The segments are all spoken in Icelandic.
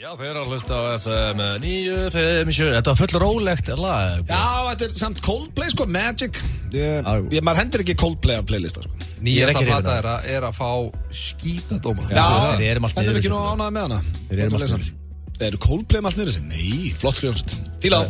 Já, þeir eru að hlusta á FM 957. Þetta var full rólegt lag. Já, þetta er samt Coldplay, sko, Magic. Maður hendur ekki Coldplay af playlista, sko. Nýjasta plata er að fá skítadóma. Já, þeir eru allt niður. niður. Ekki nú ánægð með hana. Þeir eru allt niður. Þeir eru Coldplay með allt niður. Nei, flott hljómsveit. Fíla á.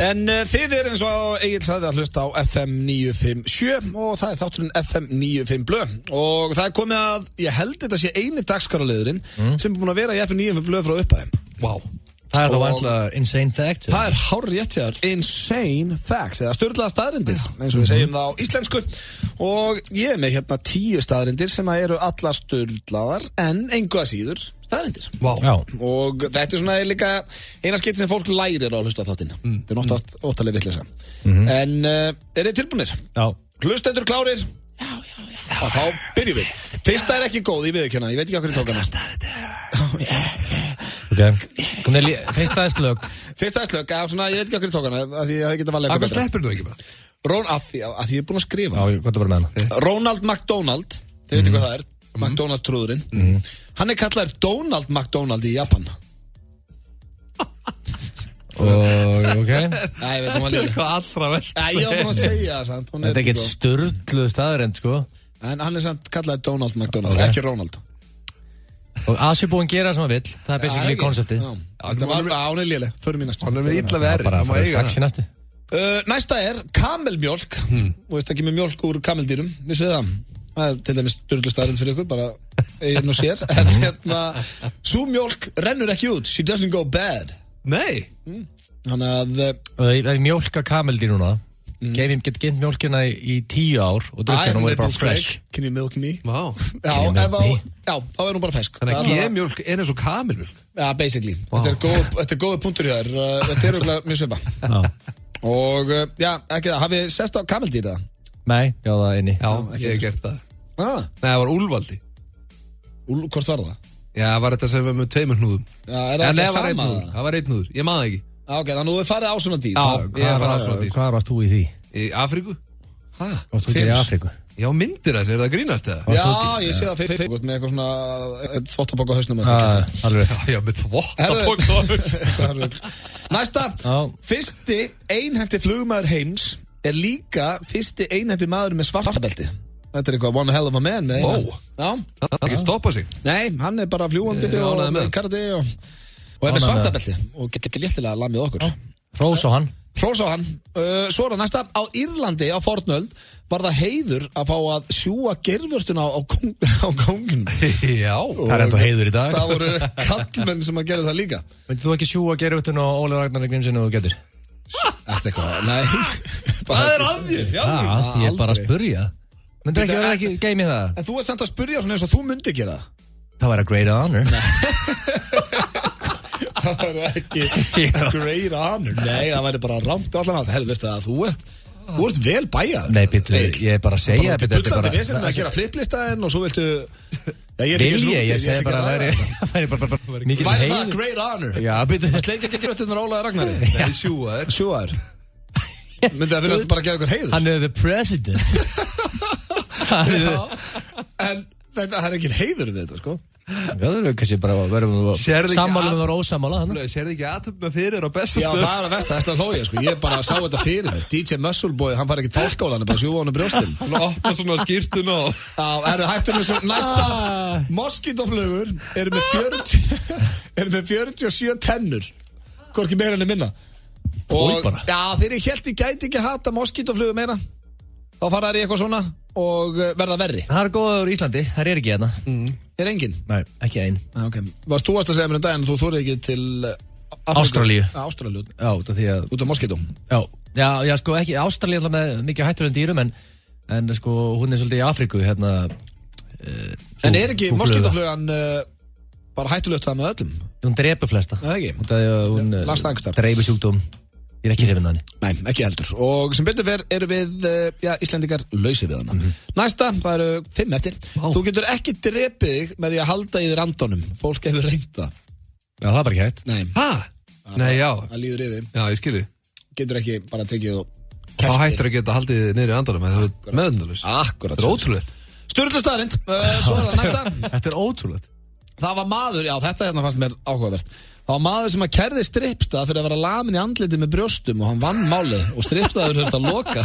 En þið eru eins og Egill sagði að hlusta á FM 957 og það er þátturinn FM 95 Blö og það er komið að, ég held þetta sé eini dagskráraliðurinn sem er búin að vera í FM 95 Blö frá upphæðum. Vá. Það er þá vantilega insane facts. Það er hárrétt hjá þér, insane facts eða sturlaða staðreyndir, eins og við segjum það á íslensku og ég er með hérna 10 staðreyndir sem eru allar sturlaðar en engu að síður staðreyndir. Vá. Já. Og þetta er svona líka eina skipt sem fólk lærir á að hlusta á þáttinn. Þetta er oftast óttalega vitleysa. En er þið tilbúnir? Já. Hlustendur klárir? Já. Og þá byrjum við. Fyrsta er ekki góð, ég viðurkenna, ég veit ekki hvað hvernig tók hana. Ok. Fyrsta er slögg. Fyrsta er slögg, svona, ég veit ekki hvað hvernig tók hana, af því að það geta valið Hvað sleppir þú ekki bara? Af því ég er búin að skrifa. Já, ég gott að vera með hana. Ronald McDonald, þið veitir hvað það er, McDonald trúðurinn. Hann er kallaður Donald McDonald í Japan. Ok. Nei, ég veit hún var líka. Hvað allra vest Nei, ég var búin að segja það, sant. Þetta er ekkert sturgluð staðrend, sko. En hann er samt kallaður Donald McDonald, ekki Ronald. Og Asi búinn gera það sem hann vill. Það er basically konseptið. Þetta var, hún er léleg, förum í næstu. Hann er með illa við erri. Bara að fara strax í næstu. Næsta er kamelmjólk. Þú veist ekki með mjólk úr kameldýrum, vissu það? Það er til dæmis sturgluð staðrend fyrir ykkur, bara einn og sér. En hérna, sú mjólk rennur ekki út. She doesn't go bad. Nei. Þannig að Það er mjólka kameldýr núna. Get geimt mjólkina í 10 ár og drukka hún og er bara fresh. Can you milk me? Vá. Já, þá er hún bara fesk. Þannig að G-mjólk er eins og kamelmjólk. Já, basically. Þetta er góður punktur í þær. Þetta er auðvitað mjög svipa. Og, já, ekki það. Hafið þið sest á kameldýr það? Nei, já það inni. Já, ég hef gert það. Nei, það var úlvaldi. Hvort var það? Já, það var þetta sem var með 2 hnúðum. Já, er það ekki sama? Það var 1 hnúður, ég maður ekki. Ok, þannig að þú farið á svona dýr. Já, ég hef farið á svona dýr. Hvað varst þú í því? Í Afríku. Hæ? Varst þú í Afríku? Já, myndir þessi, það grínast eða? Já, ég sé það fyrir með eitthvað svona þvottabokk á hausnum. Alveg. Já, með þvottabokk á hausnum. Næsta, fyrsti einhendi flugmaður heims er líka fyrsti einhendi maður með svartabelti. Þetta er eitthvað one hell of a man með eina. Já. Það getur stoppað sig. Nei, hann er bara fljúandi og karate og er með svartabelti og getur léttilega að lamið okkur. Hrós á hann. Svo er það næsta. Á Írlandi á fornöld var það heiður að fá að sjúga geirvörstuna á kónginum. Já. Það er ennþá heiður í dag. Það voru kallmenn sem að gera það líka. Myndið þú ekki sjúga geirvörstuna á Óli Ragnar Grímsson og getur? Eftir eitthvað, nei. Það er af þér. Já, ég er bara að spurja. Myndið ekki vera ekki geimið það? En þú ert samt að spurja svona eins og þú myndi gera það. Það væri a great honor. Það væri ekki a great honor. Nei, það væri bara rámt og allan átt. Herðu, veistu það, þú ert vel bæjað. Nei, Pétur, ég er bara að segja. Þú ert bullandi við sem að gera flipplistaðinn og svo viltu... Ég segi bara að það væri bara mikið heiður. Væri það great honor? Já, Pétur. Það sleik ekki gröttunar Ólaði Ragnari. Nei, sjúaður. Myndi það fyrir bara að gefa ykkur heiður? Hann er the president. En það er ekki heiður við þetta, sko. Já, það er kannski bara verðum sammála og ósammála. Sérðu ekki aðtöfna fyrir á Já, bestastöð? það er að versta, þess að hlója, sko. Ég bara sá þetta fyrir mig. DJ Muscleboy, hann fær ekki fólkskóla, hann er bara sjúa hann brjóstinn. Hann opna svona skýrtun og... Já, er það hættur þessu næsta moskítoflugur eru með 47 tennur. Hvorki meira enn minna. Og, já, þegar ég held ég gæti ekki hata moskítoflugur meira. Þá fara þær í eitthvað svona og verða verri. Það er góður í Íslandi, það er ekki hérna. Er enginn? Nei, ekki einn. Okay. Varst þú að segja mér daginn að þú þorði ekki til Ástralíu. Ástralíu. Já, það því að... Út af moskító. Já, sko ekki Ástralíu alltaf með mikið hættulegum dýrum en sko hún er svolítið í Afríku hérna. En er ekki moskítoflugan bara hættulegt það með öllum? Hún drepur flesta. Það ekki? Hún dreifir sjúkdóm. Ég er ekki hrifinn af henni. Nei, ekki heldur. Og sem betur fer eru við, Íslendingar lausir við hana. Næsta, það eru 5 eftir. Þú getur ekki drepið þig með því að halda í þér andanum. Fólk hefur reynt það. Já, það er bara ekki hægt. Nei. Hæ? Nei, já. Það líður yfir. Já, ég skilji. Getur ekki bara tekið og... Þá hættir að geta haldið þig niður í andanum eða þú ert meðundalus. Akkurat. Þetta er ótrúlegt. Sturlu staðrind. Svo er það næsta. Þetta er ótrúlegt. það var maður, já þetta hérna fannst mér áhugavert. Það var maður sem að kærði strippstað fyrir að vera lamin í andliti með brjóstum og hann vann málið og strippstaður þurfti að loka.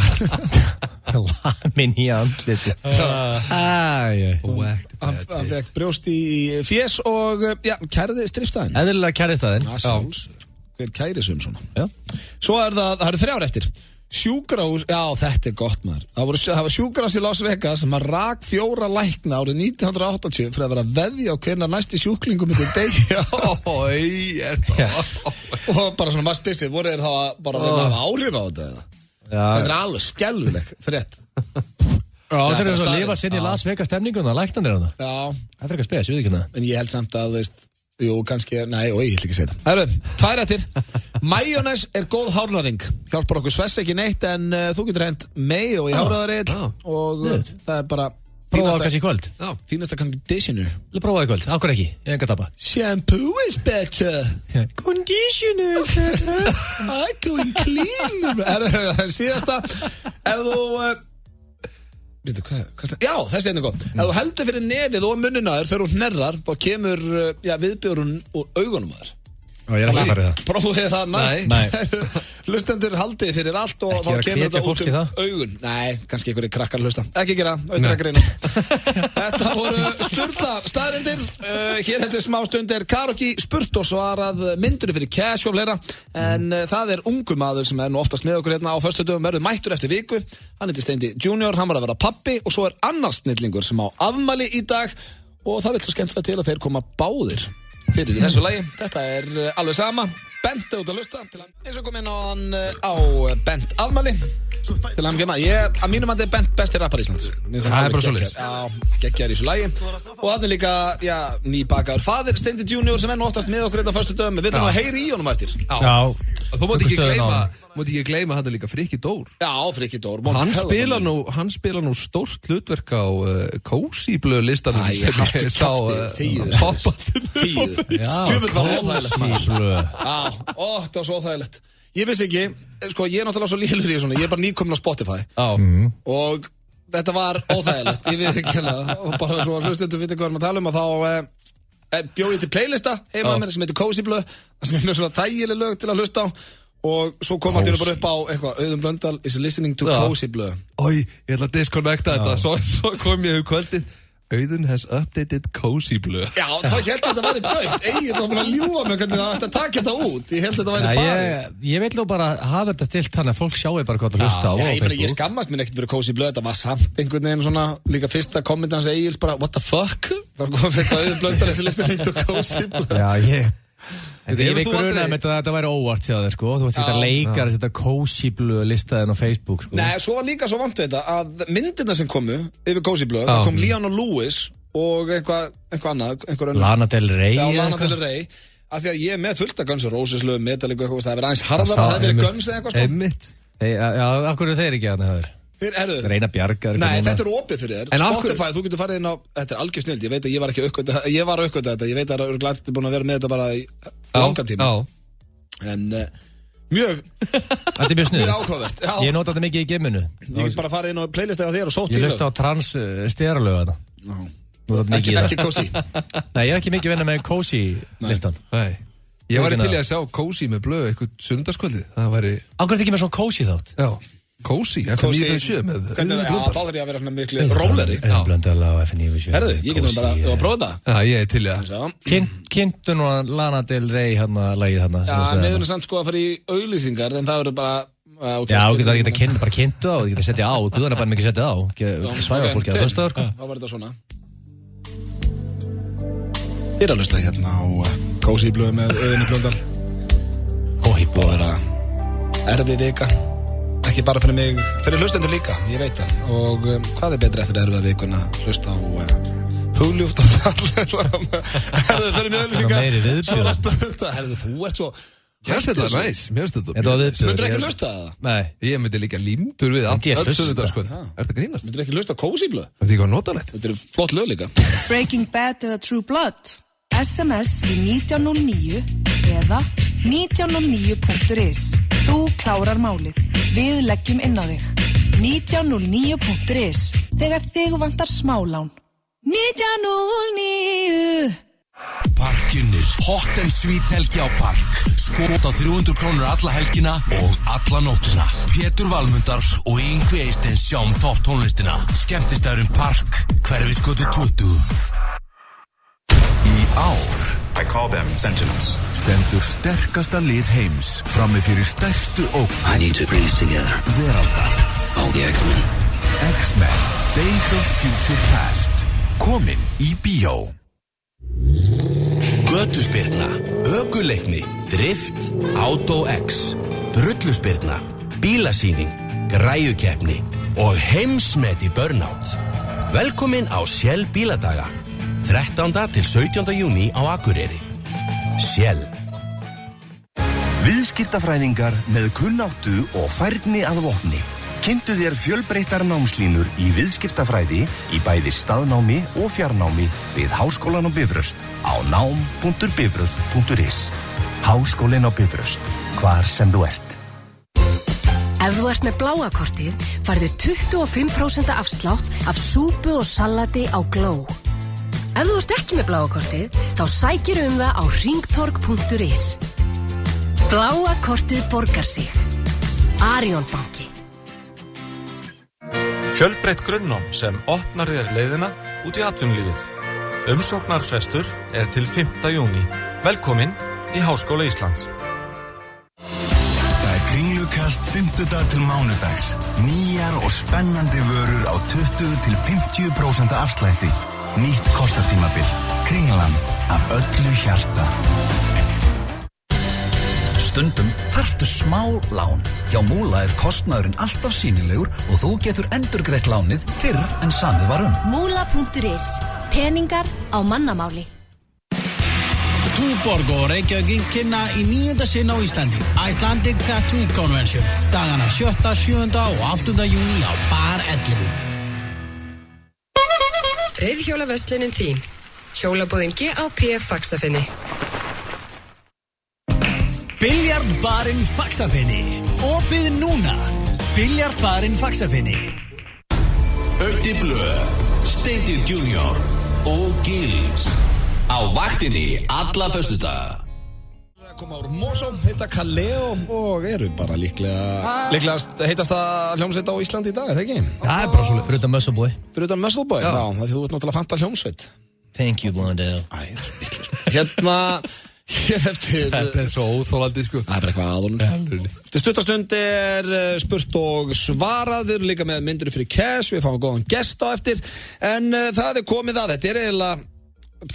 Lamin í andliti. Hann fekk brjóst í fjés og kærði strippstaðin. Eðlilega kærði staðinn. Hver kæri sum svona. Já. Svo það eru 3 eftir. Sjúkrahús, já þetta gott maður. Það var sjúkrahús í Las Vegas sem að rak 4 lækna árið 1980 fyrir að vera að veðja á hvenær næsti sjúklingum myndi deyja. Og bara svona maður spyrsið, voru þeir þá bara að reyna að hafa áhrif á þetta eða? Þetta er alveg skelvileg frétt. Já, þeir eru að lifa sinni í Las Vegas stemninguna, læknandir hana. Já. Það er eitthvað spes, við ekki hana. En ég held samt að, jú, kannski, nei, ég ætla ekki að segja það. Það eru 2 eftir. Majónes er góð hárnaring. Hjálpar okkur svess ekki neitt, en þú getur hent mayo í hárnaðarill og það er bara... Prófaðu kannski í kvöld. Já, fínasta conditioner. Prófaðu í kvöld, ákveð ekki, ég enga tapa. Shampoo is better. Conditioner is better. I go in clean. Það er síðasta. Ef þú... Já, þessi er gott. Ef þú heldur fyrir nefið og munnina þér þegar þú hnerrar, þá kemur viðbjörun úr augunum þér. Já, ég er ekki að fara í það. Prófið það næst. Nei. Hlustendur haldið fyrir allt og ekki þá kemur þetta út augun. Nei, kannski einhverjir krakkar hlusta. Ekki gera, auðvitað að greinast. Þetta voru sturla staðreyndir. Hér hættu smá stund karaoke spurt og svarað myndunni fyrir cash og fleira. En það er ungu maður sem er nú oftast með okkur hérna á föstudögum, verður mættur eftir viku. Hann heitir Steindi Junior, hann var að vera pappi og svo er annar snillingur sem á afmæli í dag og það vil svo skemmtilega til að þeir koma báðir fyrir í þessu lagi. Þetta er alveg sama. Bent út að hlusta eins og kom inn á Bent afmæli til hann gema. Að mínum að þetta er Bent besti rappar Íslands. Það er bara svoleiðis. Já, geggjar í þessu lagi. Og það er líka, nýbakaður faðir Steindi Junior sem er nú oftast með okkur þetta á föstudögum. Við viljum að heyri í honum eftir. Já. Þú mátt ekki gleyma hann er líka Frikki Dór. Já, Frikki Dór. Hann spila nú stórt hlutverk á Cozy Blöð listanum. Æ, ég haltu kæftið. Stjöfull var óþægilegt. Það var svo óþægilegt. Ég vissi ekki, sko, ég er náttúrulega svo lélur í svona, ég er bara nýkomin á Spotify. Og þetta var óþægilegt, ég veit ekki hérna. Og bara svo hlustendur viti hvað við erum að tala um og þá bjóð ég til playlista heima mér sem heitir Cozy Blöð. Það sem er mjög svona þægileg lög til að hlusta á. Og svo kom allt bara upp á eitthvað Auðun Blöndal is listening to Cozy Blöð. Ég ætla að disconnecta þetta. Svo kom ég kvöldið. Auðun has updated Cozy Blöð. Já, þá held ég að þetta væri dögt. Egil var bara að ljúga mig hvernig það ætti að taka þetta út. Ég held að þetta væri farið. Ég vil nú bara hafa þetta stilt þannig að fólk sjáu bara hvað það hlusta á. Ég skammast mér ekkert fyrir Cozy Blöð. Þetta var samt einhvern veginn svona líka fyrsta komment hans Egils bara what the fuck? Það kom eitthvað Auðun Blöndal is listening to Cozy Blöð. Já, ég veit grunaði með þetta væri óvart hjá þér, sko. Þú veist þetta leikar að setja Cozy Blöð listaðin á Facebook, sko. Nei, svo var líka svo vant við þetta að myndirna sem komu yfir Cozy Blöð, það kom Leon og Lewis og eitthvað annað, Lana Del Rey. Já, Lana Del Rey. Af því að ég er með fullt af Guns N' Roses lögum, Metallica eitthvað, það hefur aðeins harðara, það hefur verið Guns eða eitthvað, sko. Einmitt. Já, af hverju þeir ekki að það hefur? Reyna bjargar. Nei, þetta er opið fyrir þér. Spotify, þú getur farið inn á, þetta er algjör snild, ég veit að ég var ekki ég var að uppgöta þetta, ég veit að það eru glætt búin að vera með þetta bara í langan tíma. En mjög þetta er mjög sniðugt. Mjög áhugavert. Ég nota þetta mikið í geminu. Ég get bara farið inn á playlista á þér og sótt ég hlusta á trans styralög þetta. Ekki Cozy. Nei, ég er ekki mikið vinna með Cozy listan. Nei. Ég var til í að sjá Cozy með Blöð eitthvað sunnudagskvöldið. Það væri Ákveð ekki með svona Cozy þátt. Já. Cozy, FN97 með Auðun Blöndal. Já, þá þarf ég að vera svona miklu róleri. Auðun Blöndal á FN97. Herðu, ég getum bara að prófa þetta. Já, ég er til í að. Kynntu nú Lana Del Rey lagið hann. Já, meðan er samt sko að fara í auglýsingar, en það verður bara... Já, þú getur bara kynntu á, þú getur setja á, guðan er bara mikið setja á. Svæfa fólki að hlusta það, sko. Þá var þetta svona. Ég er að hlusta hérna á Cozy Blöð með Auðun Blöndal. Búið að vera erfið vika. Ekki bara fyrir mig, fyrir hlustendur líka, ég veit það. Og hvað er betri eftir erfiða vikuna? Hlusta á hugljúft og herðu, fyrir mjög auðlýsingar. Svo var að spurta, herðu, þú ert svo... Mér finnst þetta næs, mér finnst þetta. Myndur ekki hlusta það? Nei. Ég myndi líka límdur við allt sunnudagskvöld. Ertu að grínast? Myndur ekki hlusta á Cozy Blöð? Þetta er eitthvað notalegt. Þetta er flott lög líka. Breaking Bad eða True Blood? SMS í 1909 eða 1909.is. Þú klárar málið. Við leggjum inn á þig. 1909.is. Þegar þig vantar smálán. 1909. Parkinnir, hot and sweet helgi á Park. Skot á 300 krónur alla helgina og alla nóttina. Pétur Valmundar og Yngvi Eysteins sjá topp tónlistina. Skemmtistæðurinn Park, Hverfisgötu 20. Í ár I call them Sentinels. stendur sterkasta lið heims frammi fyrir stærstu ógn. I need to bring us together. Veraldar. All the X-Men. X-Men, Days of Future Past. Komin í bíó. Götuspyrna, ökuleikni, drift, Auto X, drulluspyrna, bílasýning, græjukeppni og heimsmet í burnout. Velkomin á Shell bíladaga, 13. til 17. júní á Akureyri. Shell. Viðskiptafræðingar með kunnáttu og færni að vopni. Kynntu þér fjölbreyttar námslínur í viðskiptafræði í bæði staðnámi og fjarnámi við Háskólann á Bifröst á nám.bifröst.is. Háskólinn á Bifröst, hvar sem þú ert. Ef þú ert með bláa kortið, færðu 25% afslátt af súpu og salati á Gló. Ef þú ert ekki með bláa kortið, þá sækir það á hringtorg.is. Bláa kortið borgar sig. Arion banki. Fjölbreytt grunnnám sem opnar þér leiðina út í atvinnulífið. Umsóknarfrestur til 5. júní. Velkomin í Háskóla Íslands. Það Kringlukast 5. til mánudags. Nýjar og spennandi vörur á 20 til 50% afslætti. Nýtt kortatímabil. Kringlan af öllu hjarta. Stundum þarftu smá lán. Hjá Múla kostnaðurinn alltaf sýnilegur og þú getur endurgreitt lánið fyrr en samið var Múla.is. Peningar á mannamáli. Túborg og Reykjavík kynna í 9. sinn á Íslandi Icelandic Tattoo Convention dagana 7., 7. og 8. júní á Bar 11. Reiðhjólaverslunin þín. Hjólabúðin GAP Faxafinni. Biljardbarinn Faxafinni. Opið núna. Biljardbarinn Faxafinni. Öddi Blöð, Steindi Junior og Gils. Á vaktinni alla föstudaga. Koma úr Mosó, heita Kaleo og eru bara líklegast heitasta hljómsveit á Íslandi í dag, er það ekki? Það er bara svolítið. Fyrir utan Muscle Boy. Fyrir utan Muscle Boy? Já, þú ert náttúrulega fanta hljómsveit. Thank you, Blondell. Æ, svo vitlaus. Þetta svo óþólandi, sko. Það bara eitthvað aðunum. Eftir stuttastund spurt og svarað. Við erum líka með myndir fyrir cash. Við fáum góðan gest á eftir. En það komið að. Þetta eiginlega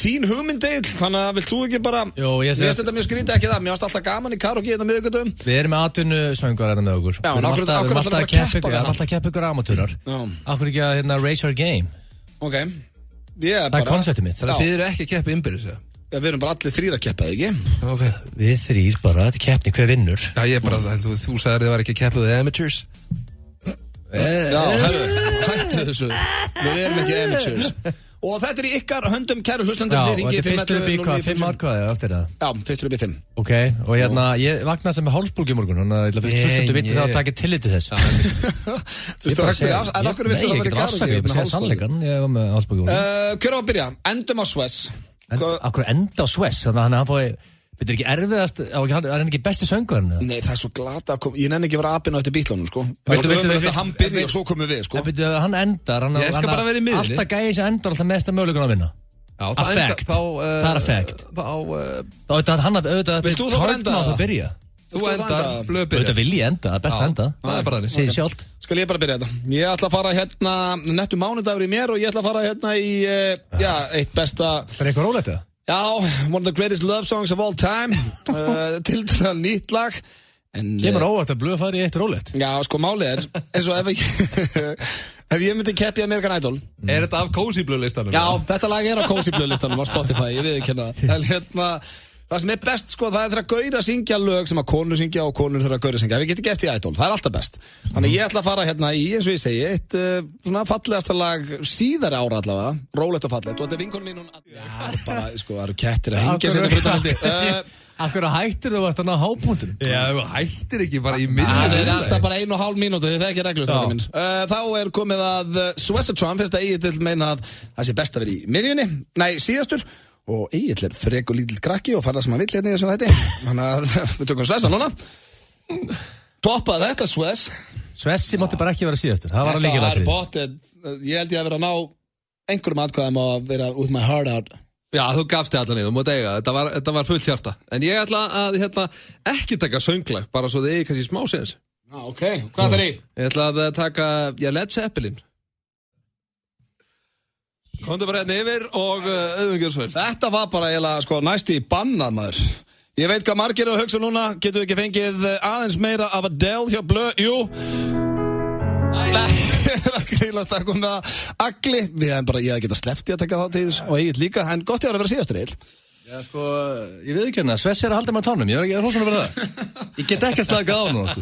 þín hugmyndeil. Þannig að vilt þú ekki bara... Jó, ég sé... Mér finnst þetta mjög skrítið ekki það. Mér finnst alltaf gaman í karaoke þetta miðvikutum. Við erum með atvinnusöngur með okkur. Já, en okkur alltaf að keppa. Við erum alltaf að keppa ykkur amatúrar. Okkur ekki að raise our game. Ok. Það er konceptið mitt. Þannig að þið eru ekki að keppa innbyrðis, eða? Já, við erum bara allir þrír að keppa, ekki? Okay. Við þrír bara, þetta er keppni, hver vinnur? Já, ég bara, þú sagðir þið var ekki að keppa við amateurs. Já, hættu þessu. Við erum ekki amateurs. Og þetta í ykkar höndum, kæru hlustendur. Já, og þetta fyrstur upp í hvað, 5 atkvæði eftir það? Já, fyrstur upp í 5. Ok, og ég vaknaði sem með hálsbólgi í morgun, þannig að ég ætla fyrst hlustendur viti það að taka tillit til þess. Þú veist það, en okkur viltu það vera kæru? Nei, ég get sannleikan, ég var með hálsbólgi í morgun. Hver á að byrja? Endum á Sves. Akkur enda á Sves, þannig að hann fóði, betur ekki erfiðast, hann er ekki besti söngvarinn? Nei, það er svo glata, ég nenni ekki að vera apinn á eftir Beatlunum, sko. Viltu hann byrja og svo komum við, sko. Hann endar, ég skal bara vera í miðunni. Alltaf gæði sem endar alltaf mesta möguleikun að vinna. Affekt, það er affekt. Þá auðvitað hann að byrja. Þú endar, blöð byrja. Auðvitað vil ég enda, það er best að enda. Það er bara þannig. Segð sjálft. Skal ég bara byrja þetta. Ég ætla að fara hérna, nettu mánudagur í mér og ég ætla að fara hérna í, eitt besta... Fyrir eitthvað rólegt eða? Já, one of the greatest love songs of all time. Tildulega nýtt lag. Kemur óvart að blöð fara í eitt rólegt. Já, sko, málið eins og ef ég myndi keppi American Idol. Er þetta af Cozy Blöð listanum? Já, þetta lag á Cozy Blöð listanum á Spotify, ég við ekki hérna. En hérna... Það sem best, sko, það þegar gauðir að syngja lög sem að konur syngja og konur þegar gauðir að syngja. Við getum gett í Idol, það er alltaf best. Þannig ég ætla að fara hérna í, eins og ég segi, eitt svona fallegasta lag síðari ára allavega, rólegt og fallegt. Og þetta er vinkonu mín, já, bara, sko, það eru kettir að hengja sér fyrir þetta. Akkur að hættir þú varst að ná hápunktum? Já, þú hættir ekki bara í miðjunni. Það er alltaf bara 1,5 mínúti, þið þekkir reglur. Þá komið að Swestertron, fyrst að ég til meina að það sé best að vera í miðjunni, nei, síðastur. Og Egill frekur lítill krakki og fær það sem hann vill hérna í þessum þætti. Þannig að við tökum Svessa núna. Toppaði þetta Svessi mátti bara ekki vera síðastur. Það var að líka þetta bóttið. Ég held ég að vera að ná einhverjum atkvæðum að vera with my heart out. Já, þú gafst þig allan í, þú mútt eiga. Þetta var fullt hjarta. En ég ætla að ekki taka sönglag, bara svo þið eigi kannski smá séns. Ok, hvað þarf ég? Ég ætla að taka Led Zeppelin. Komdu bara hérna yfir og auðvungjur svo vel. Þetta var bara eiginlega næstu í bannað maður. Ég veit hvað margir eru að hugsa núna. Getum við ekki fengið aðeins meira af Adele hjá Blö? Jú. Nei, ég er að grínast að koma Agli. Ég hef getað sleppt í að taka það til þess og Egill líka. En gott ég að vera síðastur, Egill. Já, ég veit ekki hérna, Svessi að halda með tánum, ég er hósan að vera það. Ég get ekki að slaka á núna,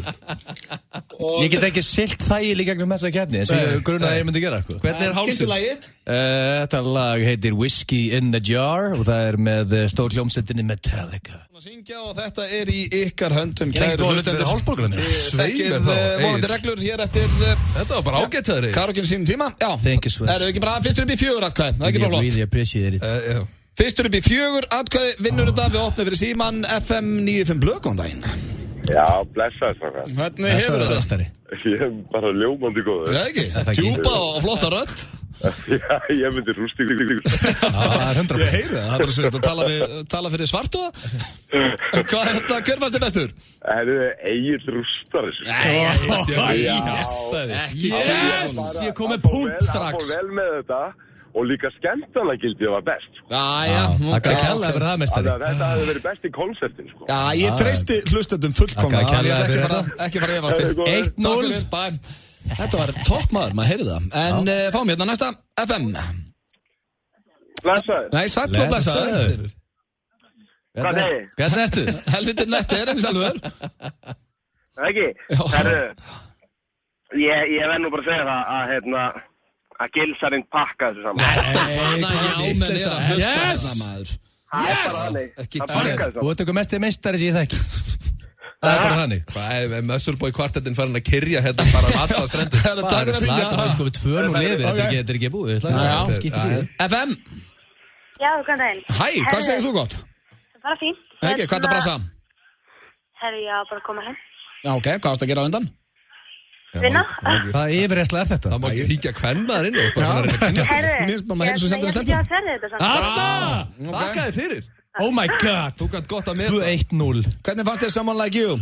Ég get ekki siglt þægilega gegnum þessa keppni, eins og ég grunaði að ég myndi gera, Hvernig er hálsinn? Kynntu lagið? Þetta lag heitir Whiskey in the Jar og það er með stór hljómsveitinni Metallica. Syngja og þetta er í ykkar höndum, kæru hlustendur. Þekkið vonandi reglur hér eftir... Þetta var bara ágætt Karokinn sínum tíma. Já, thank you, Svess. Erum við ekki bara fyrstur upp í 4 atkvæði? Það er ekki bara flott. Fyrstur upp í 4 atkvæði, vinnur þetta, við opnum fyrir síman FM 95 Blö, góðan daginn. Já, blessaði það. Hvernig hefur þetta? Ég er bara ljómandi góður. Það ekki, djúpa og flotta rödd. Já, ég myndi rústi. Það er 100%. Ég heyri það, það er bara svolítið að tala fyrir svartu. Hvað er þetta, hver fannst þið bestur? Það er Egill rústar þessu. Ég kom með punkt strax. Það fór vel með þetta. Og líka skemmtanagildið var best. Já, ok. Þetta hefði verið best í konsertin, Já, ég treysti hlustendum fullkomna. Ég ætla ekki fara efast til. 1-0. Þetta var toppmaður, maður heyrði það. En fáum hérna næsta FM. Blessaður. Nei, sæll og blessaður. Hvernig ertu? Helvitið netti er eins alveg. Ekki? Herru, ég verð nú bara að segja það að Gilsarinn pakka þessu saman. Nei, menn er að hlusta þarna maður. Það er bara þannig. Það pakka þessu saman. Þú ert okkur mestið meistari sem ég þekki. Það er bara þannig. Hvað er Muscleboy kvartettinn farin að kyrja hérna bara alla strendur? Það er að ringja. Það er sko við 2-0 liðið, þetta er ekki búið. FM. Já, góðan daginn. Hæ, hvað segir þú gott? Bara fínt. Ekki, hvað er það brasa? Herri, já, bara koma heim. Já, ok, hvað varst að gera á undan? Vinna. Hvað yfirreysla er þetta? Það má ekki hríkja hvernmaður inn og Herri, ég ætla ekki að ferja þetta saman. Anna! Þakkaði fyrir. Oh my god. Þú gætt gott að meta. 2-1-0. Hvernig fannst þér Someone Like You?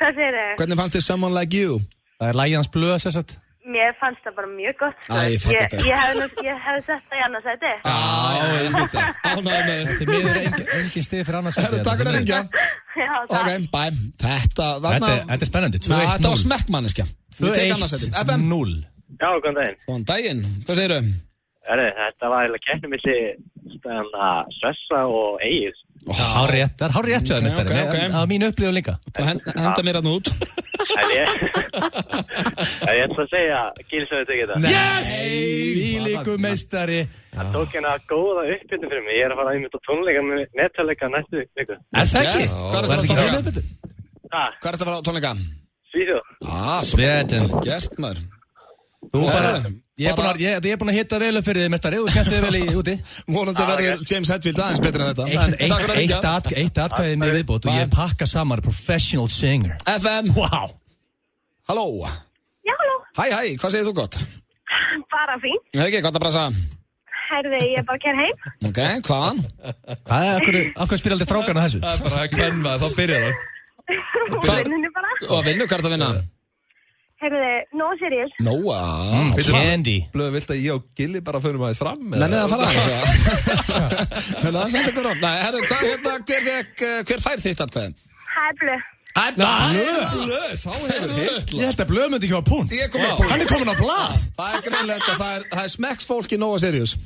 Hvað segir þið? Hvernig fannst þér Someone Like You? Það er lagið hans Blöð, sérstætt. Mér fannst það bara mjög gott. Ég hefði sett það í annars sæti. Ánægði með þið. Þið miður engin stið fyrir annars sæti. Takk fyrir að ringja. Ok, bye. Þetta er spennandi. 2-1-0. Þetta var smekkmanniska. 2-1-0. Já, góðan daginn. Góðan daginn. Hvað segir þau? Þetta var eiginlega keppni milli Svessa og Egill. Hárrétt, það er hárrétt sjöðu mestari. Það var mín upplifun líka. Henda mér hann út. Ég ætla að segja Gils hefði tekið þetta. Yes! Ílíku mestari. Það tók hérna góða uppbytun fyrir mig. Ég er að fara að mynda tónleika með Metallica næstu viku. Er það ekki? Hvað er þetta að fara á tónleika? Svíþjóð. Sveitin. Gert maður. Ég er búin að hitta vel upp fyrir þið mestari. Þú skemmti þið vel í úti. Vonandi verður James Hetfield aðeins betur en þetta. Eitt atkvæðið með viðbót og ég pakka saman professional singer. FM. Wow. Halló. Já, halló. Hæ, hvað segir þú gott? Bara fínt. Ekki, hvað það brasa? Herði, ég er bara að kæra heim. Ok, hvaðan? Af hverju spyrir aldrei strákarna þessu? Það er bara að kvenna, þá byrjar það. Vinnunni bara. Og vinnu, hvað er það að vinna? Herði, Nóa Sirius. Nóa. Candy. Blöðu, vilt að ég og Gilli bara förum aðeins fram? Nei, það fara aðeins. Það er samt eitthvað rátt. Nei, hver fær þitt atkvæðin? Það er Blöð. Blöð, sá hefur hitt. Ég held að Blöð myndi ekki á punkt. Hann er komin á blað. Það er greinlega, það er smekksfólk í Nóa Sirius.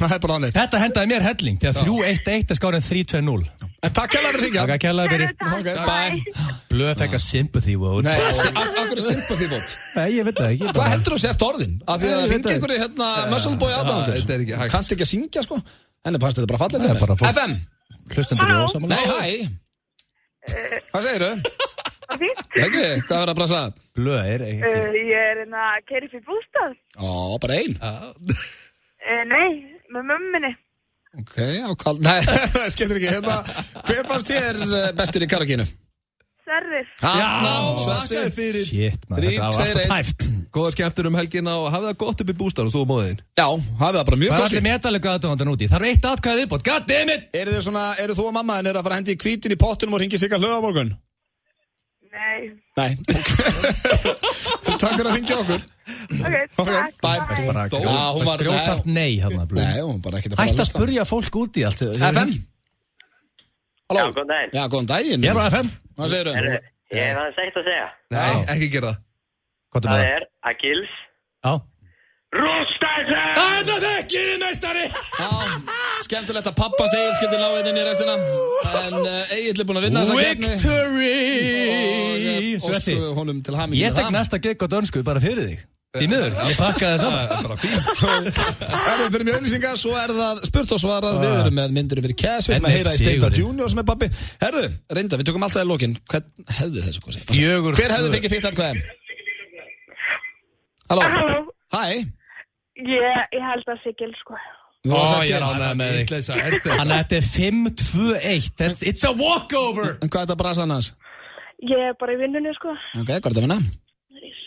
Það er bara hannig. Þetta hendaði mér helling, þegar 3-1-1 er skárið 3-2-0. Takk kærlega fyrir hringja. Takk kærlega fyrir. Bye. Blöð fekk að sympathy vote. Nei, akkur er sympathy vote? Nei, ég veit það ekki. Hvað heldur þú sért orðin? Af því að ringja einhverju Muscleboy aðdæmandur. Kannst ekki að syngja, sko. Henni pannst þetta bara fallið. FM. Hlustendur og samanlega. Nei, hæ. Hvað segir þau? Ekki, hvað verður að brasa? Blöð Ég er að keyra upp í bústað. Bara ein? Nei, með mömminni. Ok, ákvæld. Nei, það skemmtir ekki. Hérna, hver fannst þér bestur í karaokeinu? Sverrir. Svessi. Fyrir. Shit, maður, þetta var alltaf tæft. Góða skemmtur helgina og hafið það gott upp í bústæðan og þú og móðin. Já, hafið það bara mjög Hvað er gott. allir metallega aðdóðandan úti? Það er eitt atkvæðið viðbót, goddammit! Eru þú og mamma en að fara að hendi í hvítin í pottunum og ringi sig að hlöða morgun? Nei. Nei, takk fyrir að ringja okkur. Ok, takk. Bye. Hún var grjótart nei hann. Nei, hún var bara ekkert að fara Hætt að spurja fólk út í allt. FM? Halló? Já, góðan daginn. Já, góðan daginn. Ég er á FM. Hvað segir þú? Ég hef aðeins eitt að segja. Nei, ekki gera það. Það er að Gils Já. Rústæsson! Það er ekki meistari! Já, skemmtilegt að pappa segir skemmtir láðin inn í restina. En Egill er búin að vinna þessa keppni. Victory! Svessi, honum til hamingju Ég tek næsta gig á dönsku bara fyrir þig. Því miður, ég pakkaði það saman. Bara fín. Ef við byrjum í auðlýsingar, svo er það spurt og svarað. Við erum með myndur yfir Cash, við erum að heyra í Steindar Junior sem er babbi. Herðu, reynda, við tökum alltaf í lokin. Hvern hefðu þessu hvað sé? Hver hefðu fengið þitt atkvæði? Halló? Hæ? Ég held að Sigil, sko. Ég er ánægð með þig. Hann þetta er 5-2-1. It's a walkover! En hvað er þetta brasa annars? Ég er bara í vinnunni, sko. Ok, hvað er þetta að vinna?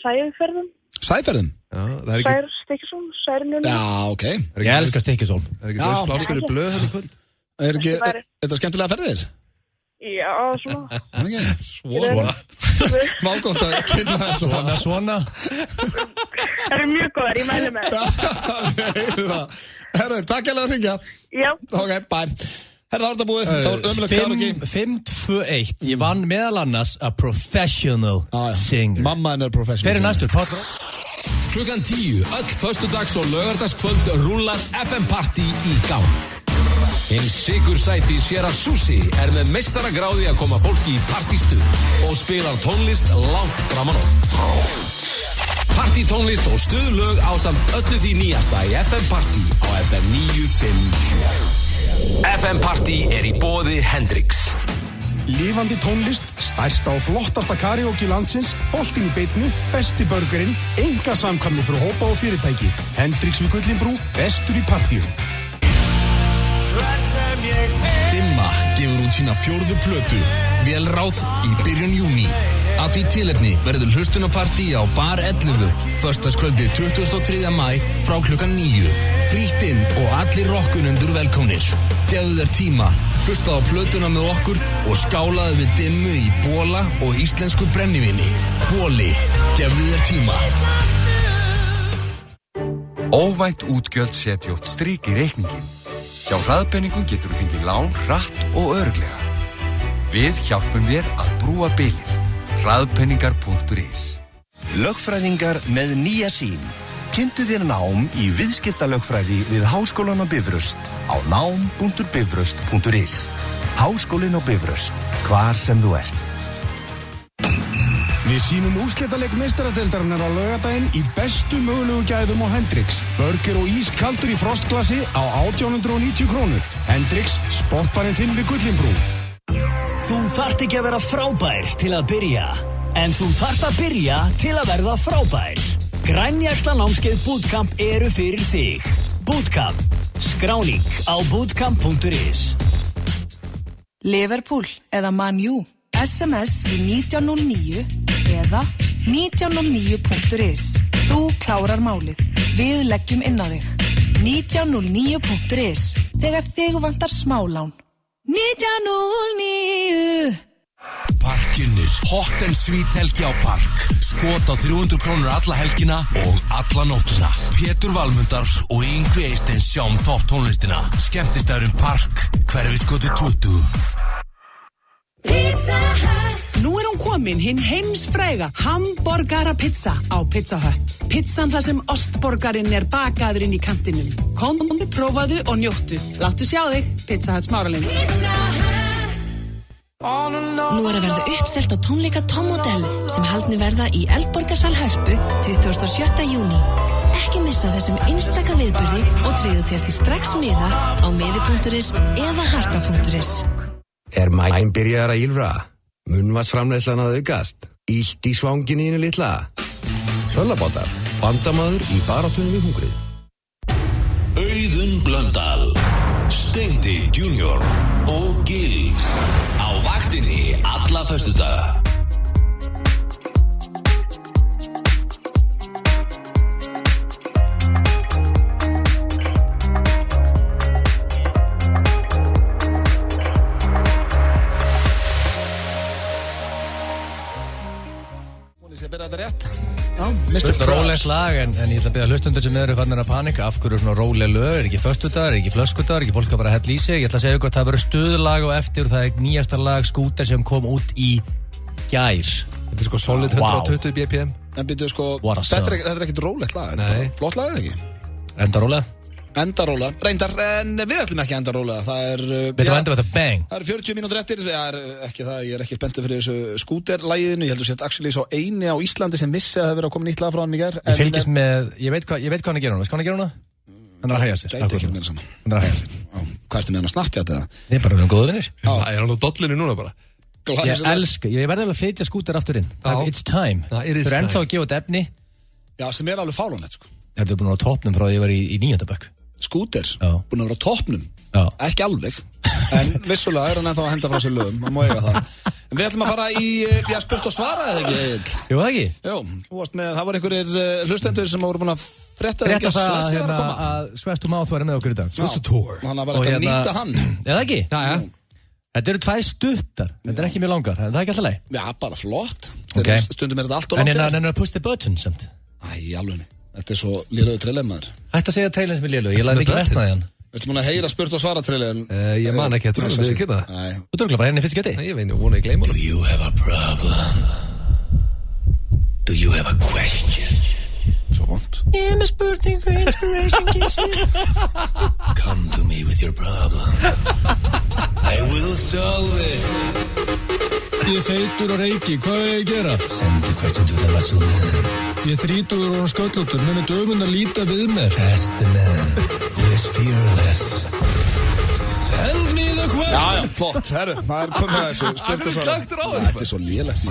Sæferðum. Sæferðum? Já, það er ekki... Sær Stikkisólm, Særnunni. Já, ok. Ég elskar Stikkisólm. Það er ekki þess pláss fyrir blöð þetta kvöld. Er þetta skemmtilega ferðir? Já, svona. Ok. Svona. Mágótt að kynna þetta. Svona. Það er mjög góðar, ég mæli með það. Herðu, takk hérlega að ringja. Já. Ok, bye. Herðu, það er þetta búið. Það var ömulegt karaoke. 5-2-1. Ég vann meðal annars a professional singer. Mamma hennar er professional. Hver er næstur? Páll? Klukkan 10, öll föstudags og laugardagskvöld rúlar FM Party í gang. Hinn sigursæti Sierra Susi er með meistaragráði að koma fólki í partystuð og spilar tónlist langt framan á. Partytónlist og stuðlög ásamt öllu því nýjasta í FM Party á FM 957. FM Party er í boði Hendrix. Lifandi tónlist, stærsta og flottasta karaoke landsins, boltinn í beinni, besti burgerinn, enga samkvæmni fyrir hópa og fyrirtæki. Hendrix við Gullinbrú, bestur í partíum. Dimma gefur út sína 4. plötu, Vélráð, í byrjun júní. Að því tilefni verður hlustunarpartí á Bar 11, föstudagskvöldið 23. maí frá klukkan 9. Frítt inn og allir rockunundur velkomnir. Gefðu þér tíma, hlusta á plötuna með okkur og skálaðu við Dimmu í bóla og íslensku brennivíni. Bóli, gefðu þér tíma. Óvænt útgjöld setja oft strik í reikningin. Hjá Hraðpenningum getur þú fengið lán hratt og örugglega. Við hjálpum þér að brúa bilið. Hraðpenningar.is. Lögfræðingar með nýja sýn. Kynntu þér nám í viðskiptalögfræði við Háskólann á Bifröst á nám.bifröst.is. Háskólinn á Bifröst, hvar sem þú ert. Við sýnum úrslitaleik meistaradeildarinnar á laugardaginn í bestu mögulegu gæðum á Hendrix. Burger og ís kaldur í frostglasi á 1890 krónur. Hendrix, sportbarinn þinn við Gullinbrú. Þú þarft ekki að vera frábær til að byrja, en þú þarft að byrja til að verða frábær. Grænjaxla námskeið Bootcamp eru fyrir þig. Bootcamp. Skráning á bootcamp.is. Liverpool eða Man U. SMS í 1909 eða 1909.is. Þú klárar málið. Við leggjum inn á þig. 1909.is. Þegar þig vantar smálán. 1909. Parkinnir, hot and sweet helgi á Park. Skot á 300 krónur alla helgina og alla nóttuna. Pétur Valmundar og Yngvi Eysteins sjá topp tónlistina. Skemmtistæðurinn Park, Hverfisgötu 20. Pizza Hut. Nú er hún komin, hinn heimsfræga hamborgarapizza á Pizza Hut. Pizzan þar sem ostborgarinn er bakaður inn í kantinum. Komdu, prófaðu og njóttu. Láttu sjá þig, Pizza Hut Smáralind. Nú er að verða uppselt á tónleika Tom Odell sem haldni verða í Eldborgarsal Hörpu 27. júní. Ekki missa þessum einstaka viðburði og tryggðu þér til strax miða á miði.is eða harpa.is. Er mæn byrjar að ýlfra? Munnvatsframleiðslan að aukast? Illt í svangin í einu litla? Söllabátar, bandamaður í baráttunum við hungrið. Auðun Blöndal. Steindi Junior og Gils á vaktinni alla föstudaga. Þetta er rólegt lag en ég ætla að byrja hlustundur sem eru fannir að panika. Af hverju svona róleg lög? Er ekki föstudagur, er ekki flöskudagur, er ekki fólk að bara hella í sig? Ég ætla að segja ykkur að það verður stuðlag og eftir og það er nýjasta lag Scooter sem kom út í gær. Þetta er sko solid 120 BPM. En byrju sko, þetta er ekkert rólegt lag. Þetta er flott lag eða ekki? Enda rólega? Enda rólega, reyndar, en við ætlum ekki að enda rólega. Það er... Við ætlum að enda með það bang. Það eru 40 mínútur eftir, ég er ekki spenntur fyrir þessu Scooter-læginu. Ég heldur sér actually svo eini á Íslandi sem vissi að það verið að koma nýtt lag frá hann í gær. Ég fylgist með, ég veit hvað hann er að gera núna. Veist hvað hann er að gera núna? Hann er að hægja sér. Gæti ekki meira saman. Hann er að hægja sér. Hvað ertu með hann að Snapchat eða? Ég er bara með góðu vinnir. Það er hann á dollinu núna bara. Ég elska, ég verði alveg að flytja Scooter aftur inn. It's time. Þú er ennþá að gefa út efni. Já, sem er alveg fáránlegt sko. Þetta er búin að vera á toppnum frá því ég var í 9. bekk. Scooter, búin að vera á toppnum. Ekki alveg, en vissulega er hann ennþá að henda frá sér lögum, maður má eiga það. En við ætlum að fara í, spurt og svara eða ekki, Egill? Jú, það ekki? Jú, þú varst með, það var einhverjir hlustendur sem voru búin að frétta það að Svest og Máth var með okkur í dag. Svest og Tór. Þannig að bara ekki að nýta hann. Eða ekki? Já. Þetta eru 2 stuttar, þetta er ekki mjög langar, það er ekki alltaf leið. Já, bara flott. Stundum er þetta allt og langt. En að push the button samt. Æ, alveg. Þetta er svo lélögu trailer maður. Hætt að segja trailer sem er lélögu, ég læði ekki metnaði hann. Viltu múin að heyra spurt og svara trailerin? Ég man ekki að trúið við ekki það. Þú drögla bara henni fyrst geti. Ég veit, ég vona ég gleyma honum. Do you have a problem? Do you have a question? Svo vond. Ég er með spurningu, inspiration kissi. Come to me with your problem. I will solve it. Ég er feitur og reiki, hvað er ég að gera? Send the question to the muscle man. Ég er 30 og sköllóttur, muni dögun að líta við mér. Ask the man who is fearless. Send me the question. Já, flott, herru, það er komið að þessu spurt og svara. Þetta er svo lélegt.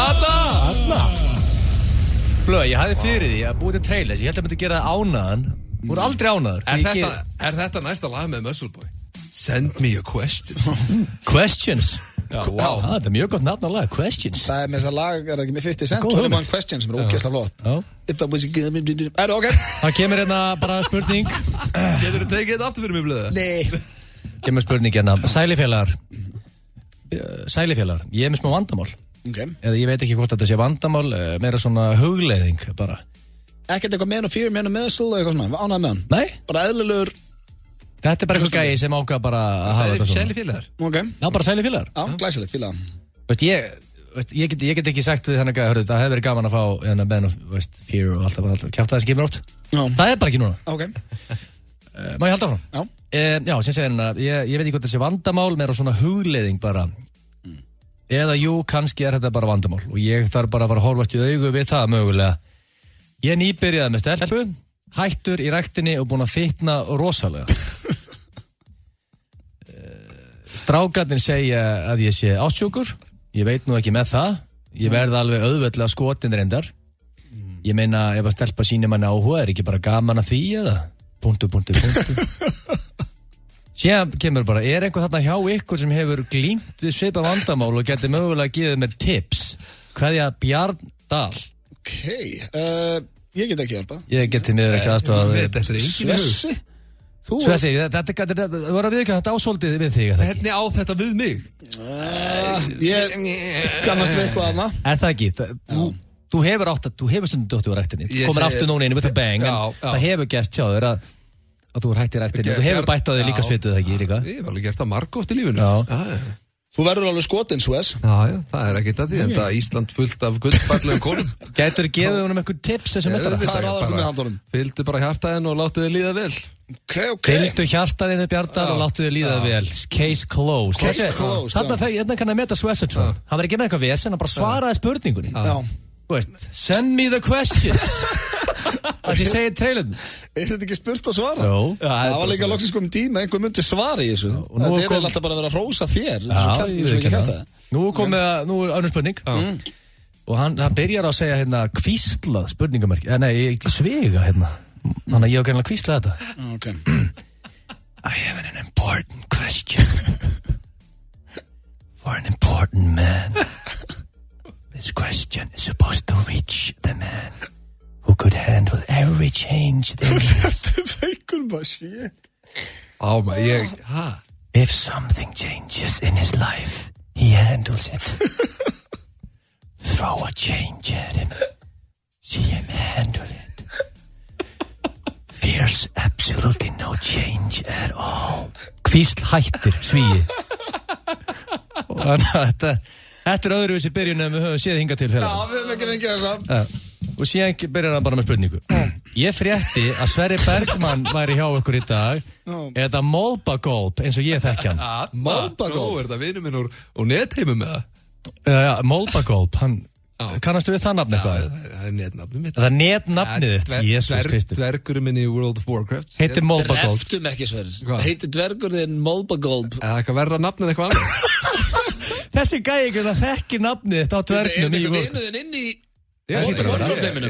Anna! Blöð, ég hafði fyrir því að búið til trailers, ég held að myndi gera það ánaðan. Þú er aldrei ánaður. Er þetta næsta lag með Muscle Boy? Send me a question. Questions? Wow. Það er mjög gott nafn á lag, Questions. Það er með þess að lag, er það ekki með 50 Cent? 21 Questions sem er ógeðslega flott. If I was a good... Ok. Það kemur hérna bara spurning. Getur þú tekið þetta aftur fyrir mig, Blöða? Nei. Kemur spurning hérna. Sælifélagar, ég er með smá vandamál. Eða ég veit ekki hvort þetta sé vandamál, meira svona hugleiðing bara. Ekkert eitthvað meðan og fear, meðan og meðsl og eitthvað svona, ánægð með hann? Nei. Bara eðlilegur... Þetta er bara eitthvað gæi sem ákvað bara að hafa þetta svona. Sælifélagar? Ok. Já, bara sælifélagar. Já, glæsilegt, félagar. Veist, ég get ekki sagt við þannig að, hörru, það hefur verið gaman að fá hérna Ben of Fear og alltaf kjátt það sem kemur oft. Já. Það er bara ekki núna. Ok. Má ég halda áfram? Já. Já, sem segir hérna, ég veit ekki hvort þessi vandamál meira svona hugleiðing bara. Eða jú, kannski er þetta bara vandamál og ég þarf bara að fara að horfast í augu við það mögulega. Ég nýbyrjaði með stelpu, hættur í ræktinni og búin að fitna rosalega. Strákarnir segja að ég sé ástsjúkur. Ég veit nú ekki með það. Ég verði alveg auðveldlega skotin reyndar. Ég meina, ef að stelpa sýnir manni áhuga, er ekki bara gaman að því eða? Punktur. Síðan kemur bara, er einhver þarna hjá ykkur sem hefur glímt við svipað vandamál og getur mögulega að gefa mér tips? Kveðja Bjarndal. Ok, ég get ekki hjálpa. Ég geti mér ekki aðstofa. Þetta er enginn í hug. Svessi, þetta var að viðka þetta ásóldið við þig. Hvernig á þetta við mig? Ég kannast við eitthvað aðna. Er það ekki? Þú hefur stundum dóttu á ræktinni. Þú komir aftur núna inn with a bang. Það hefur gæst hjá þér að þú er hægt í ræktinni. Þú hefur bætt á þig líka svituð, ekki líka? Ég hef alveg gert það margótt í lífinu. Þú verður alveg skotinn, Sves. Já, það er ekkert að því, en það er Ísland fullt af gullfallegum konum. Gætur þið gefið honum eitthvað tips þessum mestara? Hvað er aðeins með handunum? Fylgdu bara hjartaðinn og láttu þið líða vel. Ok. Fylgdu hjartaðinn Bjarndal og láttu þið líða vel. Case closed. Þannig kann að meta Sves þetta. Hann var ekki með eitthvað vesen, hann bara svaraði spurningunni. Já. Send me the questions. Það sem ég segi í trailum. Er þetta ekki spurt og svara? Jó. Það var líka loksins komið tíma, einhver myndi svara í þessu. Þetta er alltaf bara að vera að rósa þér. Nú er önnur spurning. Og hann byrjar að segja hérna kvíslað spurningamerki. Nei, ekki svega hérna. Þannig að ég á greinlega kvíslað þetta. I have an important question for an important man. This question is supposed to reach the man who could handle every change there is. Feikur maður, shit. If something changes in his life, he handles it. Throw a change at him. See him handle it. Fears absolutely no change at all. Hvísl hættir, svíi. Og þannig að þetta öðruvísi byrjun en við höfum séð hingað til félag. Já, við höfum ekki fengið þess að. Og síðan byrjar hann bara með spurningu. Ég frétti að Sverrir Bergmann væri hjá ykkur í dag. Er þetta Molbagolp eins og ég þekki hann? Molbagolp? Er þetta vinur minn úr netheimum með það? Já, Molbagolp, hann... Kannastu við það nafn eitthvað? Það netnafnið mitt. Það netnafnið þitt, Jesús Kristur. Dvergurinn minn í World of Warcraft. Heitir Molbagolp. Dreftum ekki, Sverrir. Heitir dvergurinn Molbagolp. Það eitthvað verra nafn en eitthvað annað. Þessi gæi ekki það þekkir nafnið þitt á dvergnum í Warcraft. Er þetta vinuðin inn í Warcraft-heiminum?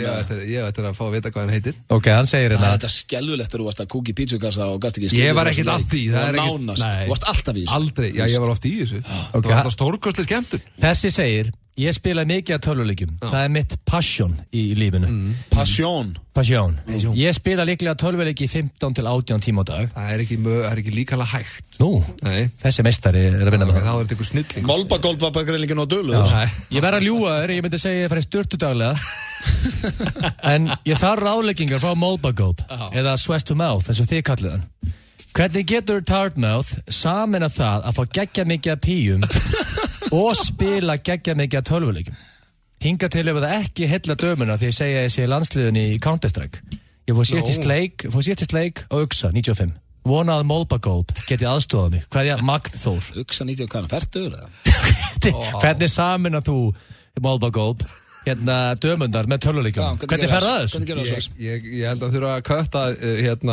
Ég ætti að fá að vita hvað hann heitir. Ok, hann segir þetta. Það er þetta skelvilegt þegar þú varst að kúka í pítsukassa og gast ekki ég var ekkert að því. Það er nánast. Þú varst alltaf í þessu. Aldrei, já, ég var oft í þessu. Það var alltaf stórkostlega skemmtun. Þessi segir, ég spilaði mikið af tölvuleikjum. Það er mitt passion í lífinu. Passion. Ég spila líklega tölvuleiki 15 til 18 tíma á dag. Það er ekki líkala hægt. Nú, þessi meistari er að vinna með það. Þá er þetta eitthvað snilling. Molbagolp var bara greinleikin á dölu. Ég verð að ljúga þér, ég myndi segja ég færi sturtu daglega. En ég þarf ráðleggingar frá Molbagolp eða Sweat to Mouth, eins og þið kallið hann. Hvernig getur Tartmouth samin að það að fá geggja mikið af píum og spila geggja mikið af tölvuleikjum? Hinga til ef það ekki heilla dömuna því ég segja að ég sé landsliðin í Counter-Strike. Ég fór síðast í sleik á Uxa 95. Vona að Molbagolp geti aðstofað mig. Hvaðja Magnþór? Uxa 90 hvað, færtur eða? Hvernig samin að þú Molbagolp dömundar með tölvuleikjum? Hvernig fer það þessu? Ég held að þurfa að kötta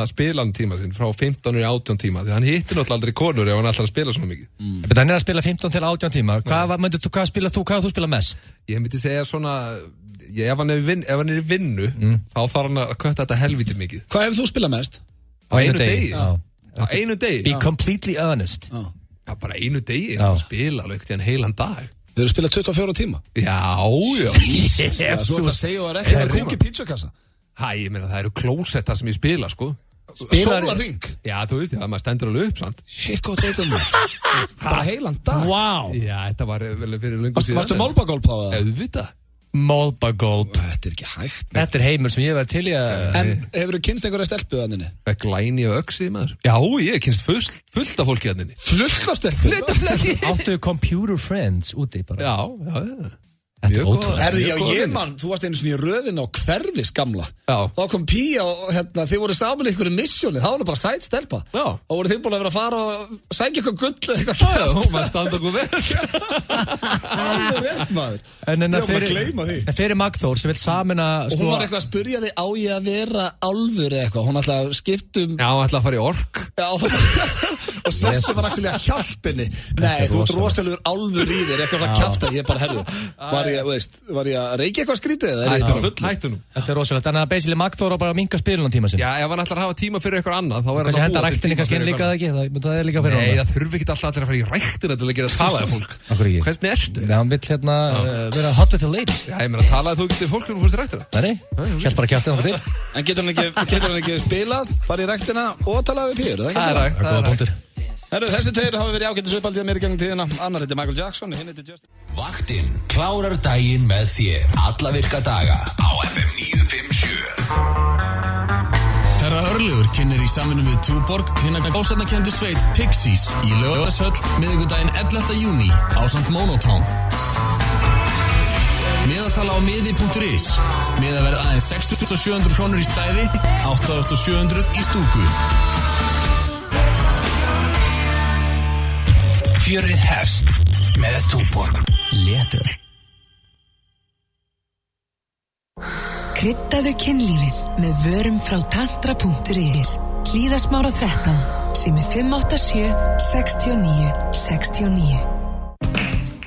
spilan tíma sinn frá 15 í 18 tíma því hann hittir náttúrulega aldrei konur ef hann ætlar að spila svona mikið. Hann er að spila 15 til 18 tíma. Hvað spilar þú? Hvað þú spila mest? Ég myndi segja svona ef hann er í vinnu þá þarf hann að kötta þetta helviti mikið. Hvað hefur þú spilað mest? Á einu degi. Á einu degi? Be completely honest. Já, bara einu degi. Ég spila alveg ekkert í en heilan dag. Þau eru spilað 24 tíma? Já. Þú ætti að segja og er ekki að kúka í pítsukassa? Ég meina það eru klósettar sem ég spila, sko. Sólarring? Já, þú veist, maður stendur alveg upp, sant? Shit, hvað þetta er bara heilan dag? Wow. Já, þetta var vel fyrir lungu síðan. Varstu Molbagolp á það? Auðvitað. Molbagolp. Þetta er ekki hægt. Þetta er heimur sem ég verði til í að... En hefur þú kynst einhverja stelpu að henni? Glæni og öxi, maður. Já, ég kynst fullt af fólki að henni. Fullt af stelpu? Áttu computer friends úti bara? Já. Þetta er ótrúlega. Ég mann, þú varst einu svona í röðinu á Hverfis gamla. Já. Þá kom Pía og þið voru saman í einhverju missjóni, þá var það bara sæt stelpa. Já. Og voru þið búin að vera að fara og sækja eitthvað gull eða eitthvað kæft. Já, hún var að standa okkur vel. Alveg rétt, maður. En fyrir Magnþór sem vil samina... Og hún var eitthvað að spurja þig, á ég að vera álfur eða eitthvað, hún ætlaði að skiptum... Já, hún ætlaði að fara í ork. Já, og Sessi var actually að hjálpinni. Nei, þú ert rosalegur álfur í þér, eitthvað að kjafta, ég bara herðu. Var ég að reykja eitthvað skrítið eða er ég bara full? Hættunum. Þetta er rosalegt, þannig að basically Magnþór á bara að minka spilunum tíma sinni. Já, ef hann ætlar að hafa tíma fyrir eitthvað annað, þá verður hann að búa til tíma fyrir eitthvað. Það er líka fyrir hann. Nei, það þurfi ekki alltaf allir að fara í ræktina til að geta talaði fólk. Hvernig ertu? Já, hann vill vera hot with the ladies. Já, ég meina að talaði þú getur fólk fyrir að fórst í ræktina. Nei, hélt bara að kjæfti hann fyrir. En getur hann ekki spilað, farið í ræktina og talaði við Píur? Þessi tveir hafa verið ágættis uppaldið að mér í gegnum tíðina. Annar heitir Michael Jackson, hinn heitir Justin. Vaktinn klárar daginn með þér alla virka daga á FM 957. Herra Örlygur kynnir í samvinnu við Túborg hinna góðsarnakenndu sveit Pixies í Laugardalshöll miðvikudaginn 11. júní ásamt Monotown. Miðasala á miði.is. Miðaverð aðeins 6.700 krónur í stæði, 8.700 í stúku. Fjörið hefst með Túborg. Léttur. Kryddaðu kynlífið með vörum frá tantra.is. Hlíðasmára 13 sem er 587 69 69.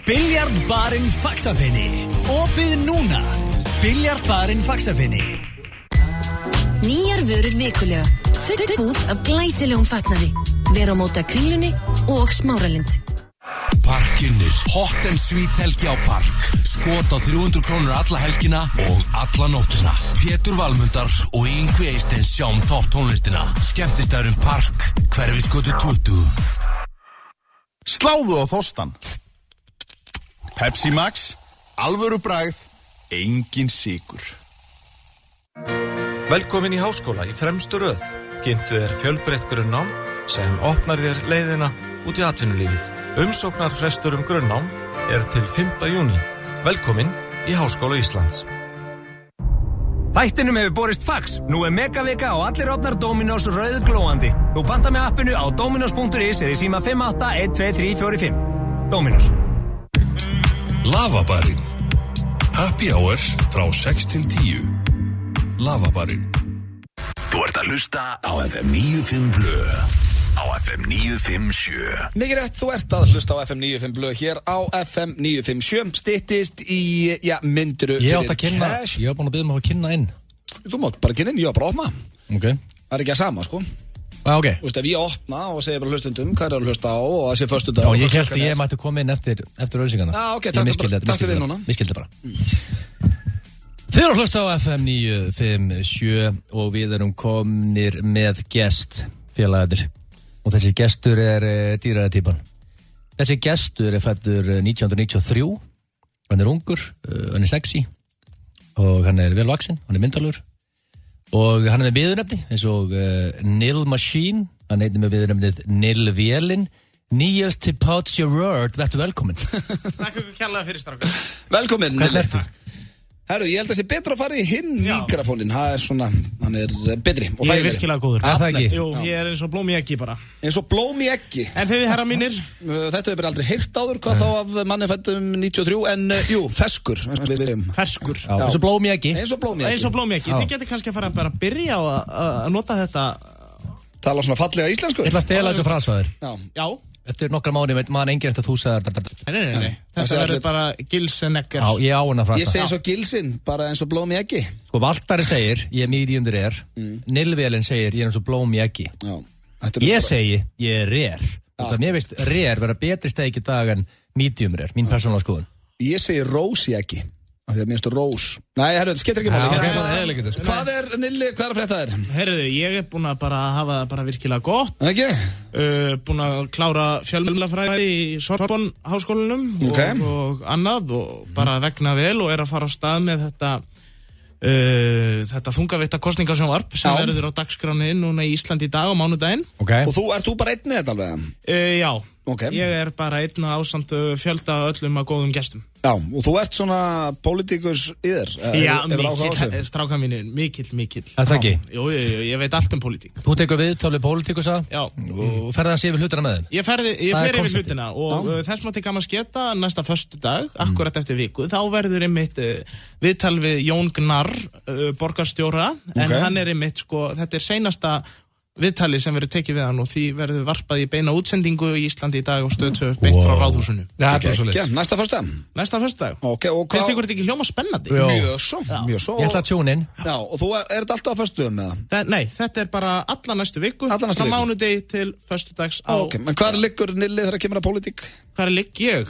Biljardbarinn Faxafinni. Opið núna. Biljardbarinn Faxafinni. Nýjar vörur vikulega. Full búð af glæsilegum fatnaði. Vera á móti að Kringlunni og Smáralind. Parkinnir, hot and sweet helgi á Park. Skot á 300 krónur alla helgina og alla nóttina. Pétur Valmundar og Yngvi Eysteins sjá topp tónlistina. Skemmtistæðurinn Park, Hverfisgötu 20. Sláðu á þostan. Pepsi Max, alvöru bragð, engin sykur. Velkomin í háskóla í fremstu röð. Kynntu þér fjölbreytt grunnnám sem opnar þér leiðina út í atvinnulífið. Umsóknarfrestur grunnnám til 5. júní. Velkomin í Háskóla Íslands. Þættinum hefur borist fax. Nú megavika og allir opnar Dominos rauðglóandi. Þú panta með appinu á dominos.is eða í síma 58123445. Dominos. Lavabarinn. Happy hours frá 6 til 10. Lavabarinn. Þú ert að hlusta á FM 95 Blö. Á FM 957. Mikið rétt, þú ert að hlusta á FM 95 Blö hér á FM 957. Styttist í, mynduru Ég átt að kynna, ég var búin að biðja að kynna inn. Þú mátt bara kynna inn, ég var bara að opna. Ok. Það ekki að sama, sko. Ok. Þú veist, ef ég opna og segja bara hlustundum hvað að hlusta á og það sé föstudag. Já, ég held að ég mætti koma inn eftir auðlýsingarnar. Ok, takk við núna. Misskildi bara. Þið eru að hlusta á FM 957 og við erum komnir með gest, félagarnir. Og þessi gestur dýraða típan. Þessi gestur fæddur 1993. Hann ungur, hann sexy og hann velvaxinn, hann myndalur. Og hann með viðurnefni eins og Nil Machine, hann með viðurnefnið Nil Vélin. Níels til Pátsja Rörd, verður velkomin. Takk fyrir kærlega fyrir strákar. Velkomin. Hvernig ertu? Herru, ég held að það sé betra að fara í hinn mikrofónin. Það svona, hann betri. Ég virkilega góður. Það ekki? Jú, ég eins og blóm í eggi bara. Eins og blóm í eggi? En þið herra mínir? Þetta hefur bara aldrei heyrt áður, hvað þá af manni fættum 93, en feskur. Feskur. Eins og blóm í eggi? Eins og blóm í eggi. Eins og blóm í eggi. Þið getur kannski að fara bara að byrja á að nota þetta. Tala svona fallega íslensku? Ég ætla að stela þessu frasaður. Já. Eftir nokkra mánu veit maður enginn eftir þú sagðar. Nei. Þetta verður bara Gilsen-egger. Já, ég á hennar frasa. Ég segi svo Gilsin, bara eins og blóm í eggi. Sko, Valtari segir, ég medium rare. Nilvélin segir, ég eins og blóm í eggi. Ég segi, ég rare. Mér veist rare vera betri steik í dag en medium rare, mín persónulega skoðun. Ég segi rós í eggi. Af því að minnstu rós. Nei, herru, þetta skiptir ekki máli. Hvað Nilli, hvað að frétta þér? Herru, ég búin að bara hafa það bara virkilega gott. Ekki? Búin að klára fjölmiðlafræði í Sorbonne háskólanum og annað og bara vegna vel og að fara á stað með þetta þungavitta kosningasjónvarp sem verður á dagskráni núna í Íslandi í dag á mánudaginn. Og ert þú bara einn með þetta alveg? Já. Ég bara einn ásamt fjölda öllum að góðum gestum. Já, og þú ert svona pólitíkus í þér? Já, mikill, stráka mínir, mikill. Er það ekki? Jú, ég veit allt pólitík. Þú tekur viðtal við pólitíkusa? Já. Og ferði hans yfir hlutina með þeim? Ég fer yfir hlutina og þess mátti gaman sketa næsta föstudag, akkurat eftir viku, þá verður einmitt viðtal við Jón Gnarr, borgarstjóra, en hann einmitt, sko, þetta seinasta viðtali sem verður tekið við hann og því verður varpað í beina útsendingu í Íslandi í dag og Stöð 2 beint frá Ráðhúsinu. Næsta föstudag? Næsta föstudag. Finnst ykkur þetta ekki hljóma spennandi? Mjög svo. Ég ætla að tjúna inn. Já, og þú þetta alltaf á föstudagum með það? Nei, þetta bara alla næstu viku. Frá mánudegi til föstudags á... Men hvar liggur Nilli þegar kemur að pólitík? Hvar ligg ég?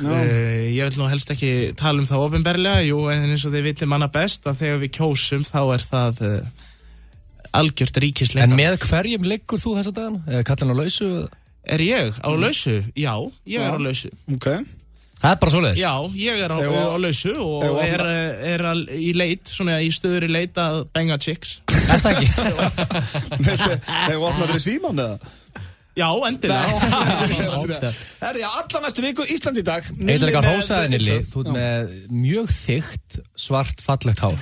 Ég vil nú helst ekki tala það ofinberlega, en eins og þið vitið manna best að þegar við kjósum þá það algjört ríkisleika. En með hverjum liggur þú þessa dagana? Er kallin á lausu? Er ég á lausu? Já, ég er á lausu. Það er bara svoleiðis? Já, ég er á lausu og er í leit, svona í stöður í leit að benga chicks. Er það ekki? Hefur opnað fyrir síman eða? Já, endilega. Herri, alla næstu viku, Ísland í dag. Eitthvað ekki að hósaði Nilli, þú ert með mjög þykkt, svart, fallegt hár.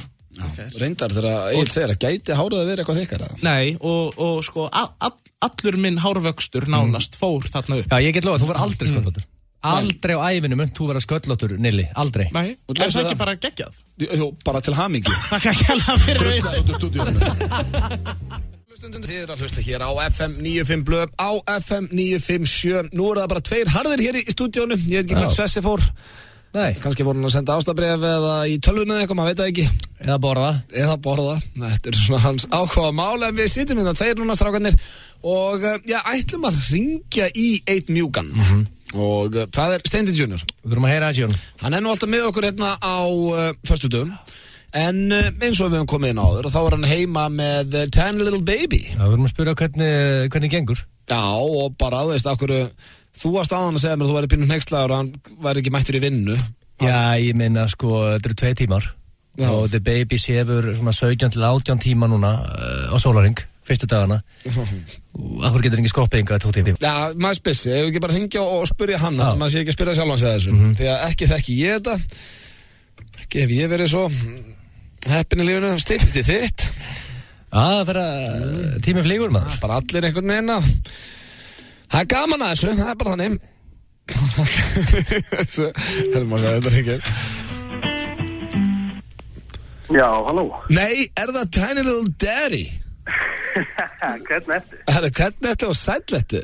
Reyndar þegar Egil segir að gæti hárið að vera eitthvað þykkara. Nei, og sko allur minn hárvöxtur nánast fór þarna upp. Já, ég get lofa, þú var aldrei sköllóttur. Aldrei á ævinu munt þú vera sköllóttur, Nilli, aldrei. Nei, er það ekki bara geggjað? Jú, bara til hamingju. Takk að kella fyrir auðvitað. Út úr stúdíunum. Þið eru að hlusta hér á FM 95 Blö, á FM 957. Nú það bara tveir harðir hér í stúdíunum. Ég veit ekki hvað Svessi fór. Nei. Kannski voru hann að senda ástabref eða í tölvunni eða eitthvað, maður veit það ekki. Eða borða. Þetta svona hans áhuga mál. En við sitjum hérna tveir núna strákarnir og ætlum að ringja í einn mjúkan. Og það Steindi Junior. Við þurfum að heyra hans Jón. Hann nú alltaf með okkur hérna á föstudögum. En eins og við höfum komið inn áður og þá hann heima með Tiny Little Baby. Já, við erum að spyrja hvernig gengur. Já, og bara þú veist okkur þú varst áðan að segja mér að þú væri pínu hneykslaður og hann væri ekki mættur í vinnu. Já, ég meina sko, þetta eru 2 tímar. Já. Og The Baby sefur svona 17 til 18 tíma núna á sólarhring, fyrstu dagana. Og akkur getur ekki skroppið yngar 2 tíma. Já, maður spyrir, ef við ekki bara hringja og spyrja hann, maður sé ekki að spyrja sjálfan sig þessu. Því að ekki þekki ég þetta, ekki hef ég verið svo heppin í lífinu, stýttist í þitt. Það fyrir að tími flýgur maður. Bara allir einhvern veginn að það gaman að þessu, það bara þannig. Herrum að segja þetta hringir. Já, halló. Nei, það Tiny Little Daddy? Hvernig ertu? Hvernig ertu og sætlettu?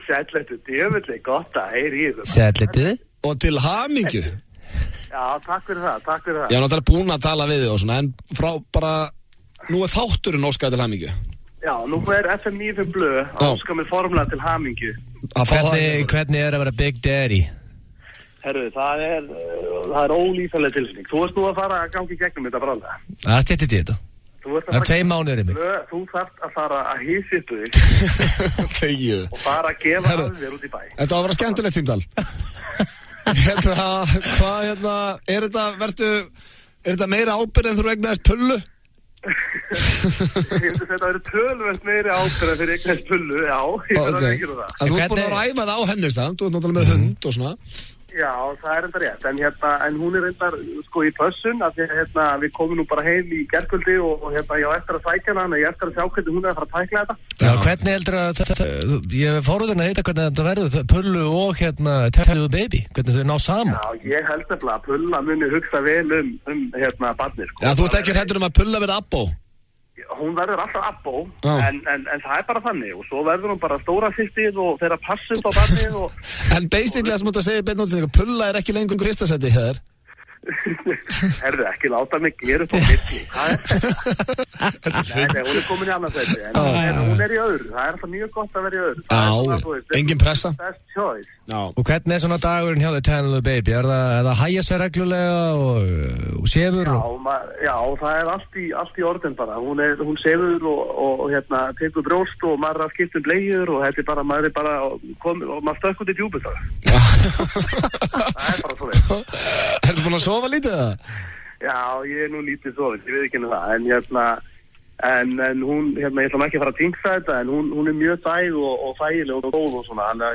Sætlettu, djöfulli, gott að heyri í þessu. Sætlettu? Og til hamingju. Já, takk fyrir það. Ég var náttúrulega búinn að tala við þig og svona, en frá bara, nú þátturinn óskað til hamingju. Já, nú FM 95 Blö áskað mér formlega til hamingju. Hvernig að vera Big Daddy? Það er ólýsanleg tilfinning. Þú ert nú að fara að gangi gegnum þetta bráðlega. Það stýttist í þetta. Það er 2 mánuðir í mig. Þú þarft að fara að hýsittu þig. Þegju. Og fara að gefa af þér út í bæ. Þetta var að vera skemmtilegt símtal. Er þetta meira ábyrgð en þú regnaðist pullu? Ég held að þetta verið tölvöld meiri ábyrgð fyrir regnaðist pullu, já. Ég verði að ekki það. Þú ert búin að ræfa það á henni stað, þú ert náttúrulega með hund og svona. Já, það er enda rétt, en hún er enda sko í pössun, af því að við komum nú bara heim í gærkvöldi og ég á eftir að sækja hana, ég eftir að sjá hvernig hún er að fara að tækla þetta. Já, hvernig heldur að ég fóruðin að heita hvernig þetta verður, Pullu og Tiny Little Baby, hvernig þau ná saman? Já, ég held að Pulla muni hugsa vel barnir. Já, þú ert ekki hræddur að Pulla verði abbó? Hún verður alltaf abbó, en það er bara þannig og svo verður hún bara stóra fyrstið og þeirra passund á barnið og... En basically það sem þú ert að segja beint náttúrulega, Pulla er ekki lengur Kristasæti hér. Ekki láta mig gera upp á milli. Nei, hún er komin í annars sæti, en hún er í öðru. Það er alltaf mjög gott að vera í öðru. Já, engin pressa. Best choice. Og hvernig er svona dagurinn hjá þig Tiny Little Baby? Er það að hægja sér reglulega og sefur? Já, það er allt í orðin bara. Hún sefur og tekur brjóst og maður er að skipta bleiur og þetta er bara, maður er bara komið og maður stökk út í djúpið það. Það er bara svo veit. Ertu búin að sofa lítið það? Já, ég er nú lítið sofið, ég veit ekki henni það, en hún, ég ætla ekki að fara að tinksa þetta, en hún er mjög dæg og þægileg og góð og svona, þannig að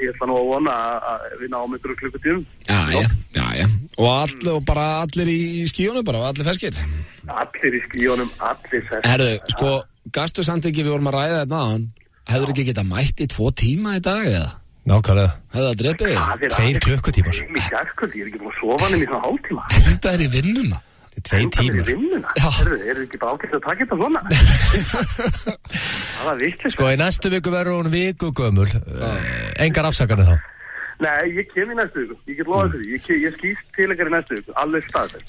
ég ætla nú að vona að við náum einhverju klukkutíum. Já. Og bara allir í skíunum bara, allir ferskir? Allir í skíunum, allir ferskir. Herðu, sko, gastu samt ekki, við vorum að ræða þetta aðan, hefur ekki getað mætt í 2 tíma í dag eða? Nákvæmlega. Hefðu það drepið þig? 2 klukkutímar. Ég er ekki búin að sofa hann í svona hálftíma. Þetta er í vinnuna. Þetta er 2 tímar. Þetta er í vinnuna. Er ekki bara ágætt að taka þetta svona? Það var viktigt. Sko, í næstu viku verður hún vikugömmul. Engar afsakanir þá. Nei, ég kem í næstu viku. Ég get loðað því. Ég skýst til ekkert í næstu viku. Alveg staðsett.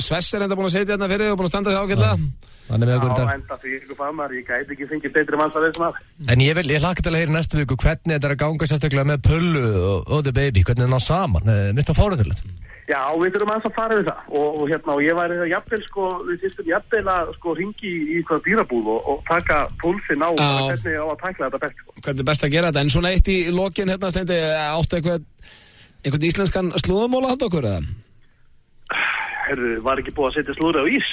Svess er enda búin að setja hérna fyrir þig og búin að standa sig ágætlega. Þannig með okkur þetta. Já, enda því ykkur famar, ég gæti ekki fengið betri manns að veist maður. En ég hlakka til að heyra næstu viku hvernig þetta er að ganga sérstaklega með Pullu og The Baby, hvernig það ná saman. Mist það fórhundilegt? Já, við þurfum aðeins að fara við það og ég væri jafnvel við fyrstum jafnvel að ringi í eitthvað dýrabúð og taka púlsinn á hvernig á að tækla þetta best. Hvernig er best að gera þetta? En svona eitt í lokin hérna Steindi, áttu einhvern íslenskan slúðumóla handa okkur eða? Var ekki búið að setja slúður á ís?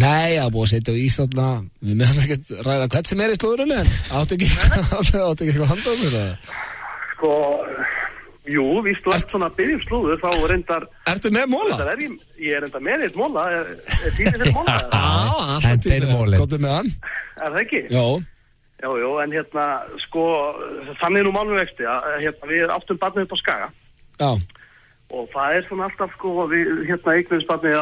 Nei, það búið að setja á ís þarna. Við meðum ekkert ræða hvert sem er í slúðurinu en áttu ekki eitthvað handa okkur eða? Sko, jú, víst þú ert svona að byrja slúður þá reyndar... Ertu með móla? Ég er reyndar með eitt móla. Er tíðið fyrir móla? Já, alltaf tíðið móli. Góttu með hann? Er það ekki? Jó. Jó, en sko, þannig er nú málum vexti að við áttum barnið upp á Skaga. Já. Og það er svona alltaf sko, við eignumst barnið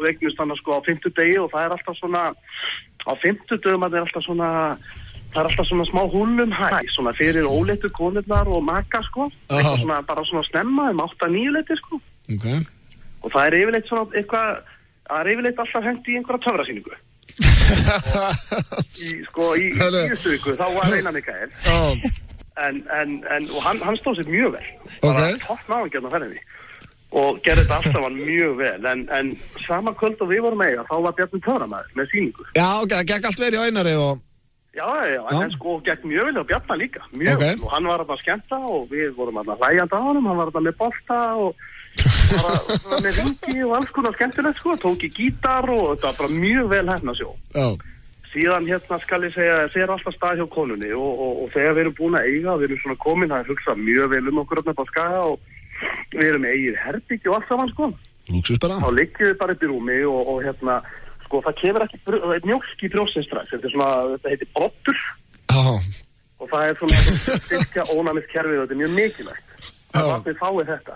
eignumst hann sko á 50 degi og það er alltaf svona, á 50 dögum það er alltaf svona smá húlum svona fyrir óleittu konurnar og maka sko, eitthvað svona, bara svona snemma 8-9 leiti sko. Okay. Og það er yfirleitt svona eitthvað, Það er yfirleitt alltaf hent í einhverja töfrasýningu. Í síðustu viku, þá var Einar Mikael. Og hann stóð sér mjög vel. Bara topp náðan á ferðinni. Og gerði þetta alltaf hann mjög vel. En sama kvöld og við vorum eiga, þá var Bjarni töframaður með sýningu. Já, ok, gekk allt verið á Einari og... Já, en sko gekk mjög vel á Bjarni líka. Mjög vel. Og hann var að skemmta og við vorum að hlæjandi á honum. Hann var að með bolta og... bara með ringi og alls konar skemmtilegt sko, tók í gítar og þetta var bara mjög vel hefna sjó. Síðan skal ég segja, þeir alltaf stað hjá konunni og þegar við erum búin að eiga, við erum svona komin að hugsa mjög vel okkur upp á Skaga og við erum eigið herbyggi og allt saman sko. Lúksus bara. Þá liggjum við bara upp í rúmi og sko það kemur ekki mjólk í brjóstin strax, þetta heitir brottur og það er svona styrkja ónæmiskerfið og þetta er mjög mikilvægt að vatnið fái þetta.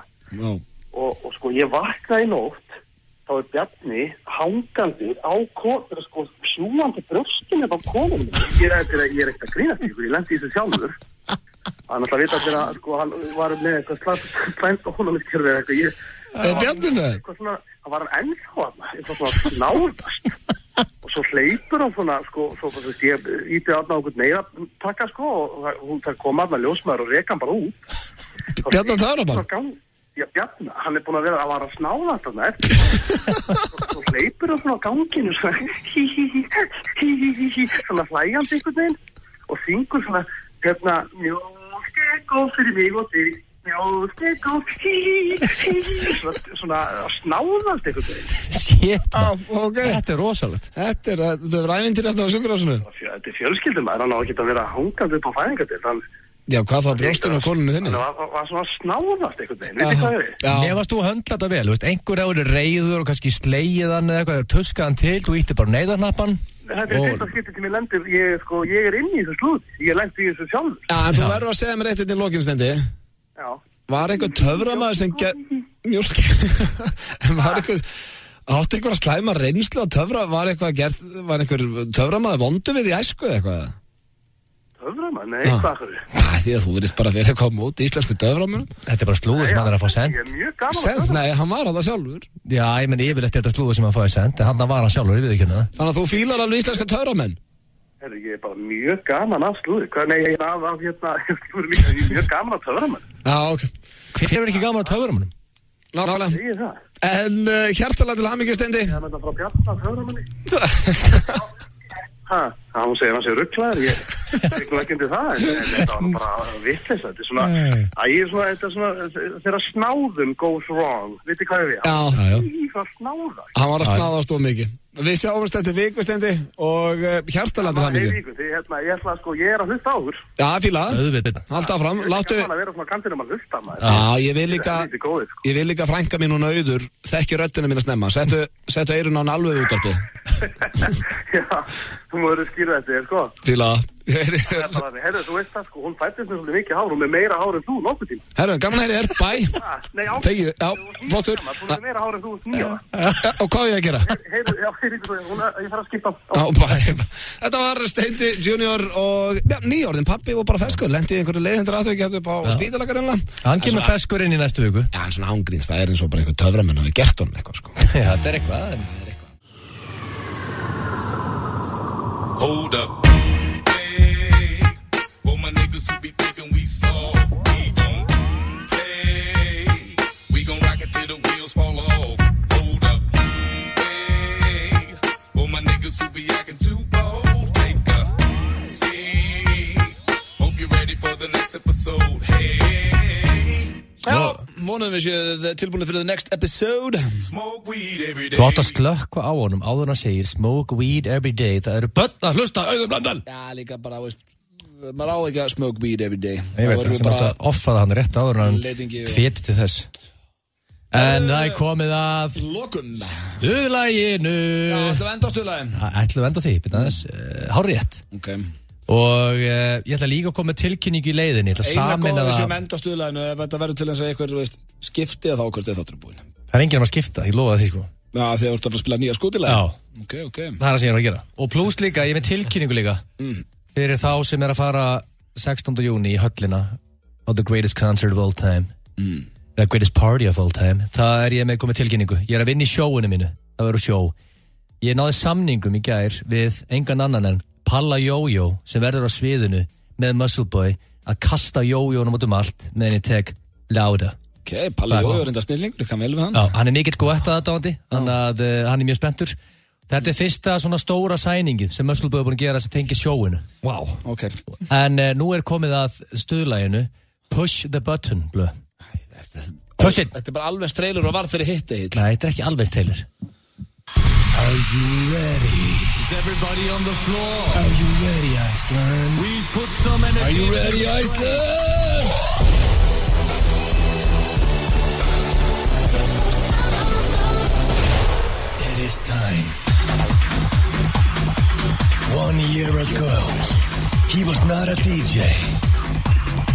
Og sko ég vaknaði í nótt, þá er Bjarni hangandi á sko sjúandi brjóstinni á konunum. Ég er ekkert að grínast ykkur, ég lendi í þessu sjálfur. Hann alltaf vita til að sko hann var með eitthvað slæmt ónæmiskerfið eitthvað. Bjarni með? Hann var ennþá eitthvað svona náðast. Og svo hleypur hann svona, sko, ég íti aðna á okkur neyðartakka sko og það kom aðna ljósmaður og reka hann bara út. Bjarni það bara? Já, Bjarni, hann er búin að vera að vara að snáða þarna eftir. Svo hleypur hann svona á ganginu, svona hlæjandi einhvern veginn og syngur svona, mjólk er góð fyrir mig og þig, mjólk er góð, svona snáðast einhvern veginn. Shit, þetta er rosalegt. Þetta er ævintýri þetta á sjúkrahúsinu. Þetta er fjölskyldumæður, hann á ekki að vera hangandi upp á fæðingadeild, Já, hvað það brjóstin á konunni þinni? Það var svona snáðast einhvern veginn, veit þið hvað er? Mér varst þú að höndla þetta vel, einhver hefur reyður og kannski slegið hann eða eitthvað, tuskaði hann til, þú ítti bara neyðarnappan. Þetta er fyrsta skipti til mér lendir, ég er inni í þessu slúð, ég lendi í þessu sjálfur. Já, en þú verður að segja mér eitt í lokinstendi. Já. Var einhver töframaður sem mjólk? Var átti einhver að slæma reynslu á töfra? Var einhver töframaður vondu við í æsku eða eitthvað? Töframæður? Nei, hvað fyrir? Því að þú verðist bara verið að koma út í íslensku töframæður. Þetta er bara slúður sem hann er að fá send. Ég er mjög gaman að töframæður. Nei, hann var að það sjálfur. Já, ég menn yfirleitt þetta slúður sem hann fáið send, en hann var hann sjálfur, ég veit ekki hérna. Þannig að þú fílar alveg íslenska töframenn? Ég er bara mjög gaman af slúður. Nei, ég er slúður líka, ég er mjög gaman af töframæður. Já, ok. Hver er ekki gaman af töframænnum? Nákvæmlega. En hjartalega til hamingju, Steindi. Ég er með það frá Bjarni af töframænni. Hún segir hann sé rugglaður, ég nú ekki undir það, en þetta var bara vitleysa, þetta er svona, þegar snáðum goes wrong, veitir hvað ég við? Já. Það snáða. Hann var að snáðast of mikið. Við sjáumst eftir viku, Steindi, og hjartalega til hamingju. Ég er að hlusta á þér. Já, fíla, halda áfram, láttu... Ég er að vera svona kantinum að hlusta maður. Já, ég vil líka frænka mín og Auður þekki röddina mín að snemma, settu eyrun á hann alveg útvarpið. Já, þú múður skýra þetta, sko. Fíla. Herru, þú veist það, sko, hún fættist með svolítið mikið hár, hún er meira hár en þú nokkuð tíma. Herru, gaman að heyri bæ. Nei, Þegju, já, flottur. Hún er meira hár en þú 9 ára. Og hvað er ég að gera? Heyrðu, ég þarf að skipta. Já, bæ. Þetta var Steindi Junior og, já, 9 ára, pappi var bara feskur, lendi í einhverju leiðhendur aðtöki hættu upp á spítalakar Hann kemur feskur inn í næstu viku. Já, hann svona ángríns, það er eins og bara einhver töframenn hafi gert honum eitthvað, sko. Já, þetta er eitthvað. Hold up. My niggas who be thinking we soft, we don't play. We gon' rock it till the wheels fall off. Hold up, hey. For my niggas who be acting too bold, take a seat. Hope you're ready for the next episode, hey. Já, vonum við séu tilbúinir fyrir the next episode. Smoke weed every day. Þú átt að slökkva á honum áður hann segir smoke weed every day. Það eru börn að hlusta Auður Blöndal. Já, líka bara, veist, maður á ekki að smoke weed every day. Ég veit það sem átt að offaða hann rétt áður hann hvetur til þess. En það er komið að lokum stuðlaginu. Já, ætlum við enda á stuðlaginu. Ætlum við enda á því, byrja þess hárrétt. Ok. Og ég ætla líka að koma með tilkynningu í leiðinni. Eina góða við séum enda á stuðlaginu ef þetta verður til þess að eitthvað, veist, skipti eða þá hvort þáttur er búin. Það er enginn að skipta, ég lofa því, sko. Já, þegar þú ert að fara að spila nýja skútilega. Já. Ok. Það er það sem ég er að gera. Og pluss líka, ég er með tilkynningu líka. Fyrir þá sem er að fara 16. júni í höllina á The Greatest Concert of All Time The Greatest Party of All Time. Það er ég með komið tilkynningu. Ég er að vinna í sjóinu mínu það verður sjó. Ég náði samningum í gær við engan annan en Palla Jójó sem verður á sviðinu með Muscle Boy að kasta jójónum út allt meðan ég tek láda. Ok, Palla Jójó enda snillingur, ég kann vel við hann. Já, hann mikill góetta aðdáandi, þannig að hann mjög spenntur. Þetta fyrsta svona stóra sæningið sem Muscle Boy búin að gera sem tengir sjóinu. Wow, ok. En nú komið að stuðlaginu Push the Button, blöð. Push it! Þetta bara alveg trailer og var fyrir hitt eitt. Nei, þetta ekki alveg trailer. Are you ready? Is everybody on the floor? Are you ready, Iceland? We put some energy. Are you ready, Iceland? It is time. 1 year ago, he was not a DJ.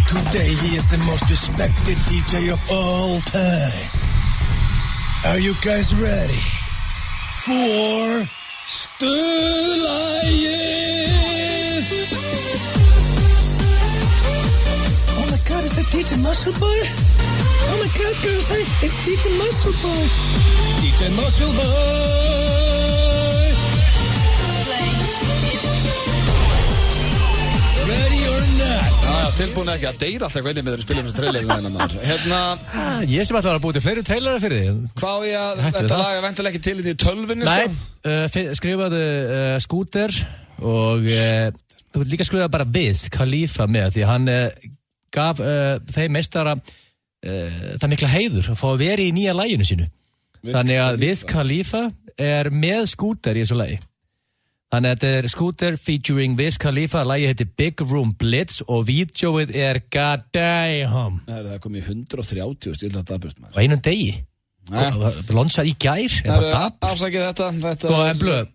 Today he is the most respected DJ of all time. Are you guys ready? For Stuðlagið. Oh my god, is that DJ Muscle Boy? Oh my god, girls, hey, it's DJ Muscle Boy. DJ Muscle Boy. Ready or not? Tilbúin ekki að deyra alltaf eitthvað inni með þeirri spilum þessu trailerinu þennan maður. Ég sem ætla að búið til fleiri trailera fyrir þig. Hvað á ég að þetta lag er vendilega ekki til í tölvunni, sko? Nei, skrifaðu Scooter og þú líka skrifaðu bara Wiz Khalifa með því hann gaf þeim meistara það mikla heiður að fá að vera í nýja laginu sínu. Þannig að Wiz Khalifa með Scooter í þessu lagi. Þannig að þetta Scooter featuring Wiz Khalifa, lagið heitir Big Room Blitz og vídeóið goddamn. Það kom í 130 stíl þetta aðbjörst maður. Á einum degi. Lonsað í gær. Afsakið þetta. Sko, en blöð,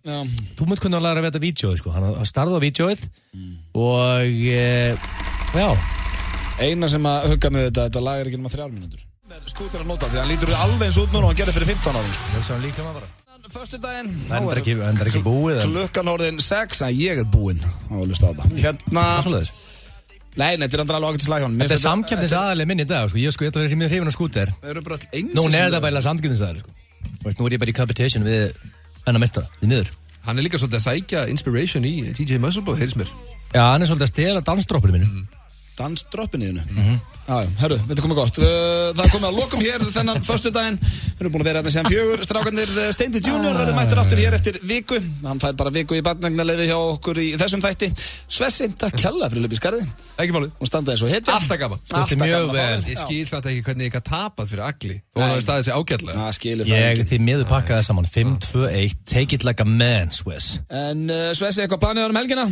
þú munt kunna að læra að veta vídeóið, sko. Hann starði á vídeóið og, já. Eina sem að hugga með þetta lag ekki nema 3 mínútur. Scooter að nota því hann lítur alveg eins út núna og hann gerði fyrir 15 árum. Það sá hann líka maður bara. Föstudaginn, það er ekki búið klukkan orðin 6 en ég búinn á að lusta á það. Hérna Nei, þetta er alveg ágætt slag. Þetta samkeppnis aðalega minn í dag, sko. Ég ætla að vera mjög hrifinn á Scooter. Nú þetta bara samkeppnis aðalega, sko. Nú ég bara í competition við hennar meistara, við miður. Hann líka svolítið að sækja inspiration í DJ Muscle Boy, heyrðis mér. Já, hann svolítið að stela dansdroppinu mínu. Dansdroppinu þínu? Jájá, herru, þetta komið gott. Það komið að lokum hér þennan föstudaginn. Við erum búin að vera hérna sem 4 strákarnir. Steindi Junior verður mættur aftur hér eftir viku. Hann fær bara viku í barneignarleyfi hjá okkur í þessum þætti. Svessi, takk kærlega fyrir löp í skarði. Ekki málið. Og standaði svo hetja. Alltaf gaman. Mjög vel. Ég skil samt ekki hvernig ég gæti tapað fyrir Agli. Þó hann hafi staðið sig ágætlega. Ég því miður pakkaði saman 5-2-1. Take it like a man, Swiss. En Svessi, eitthvað planið um helgina?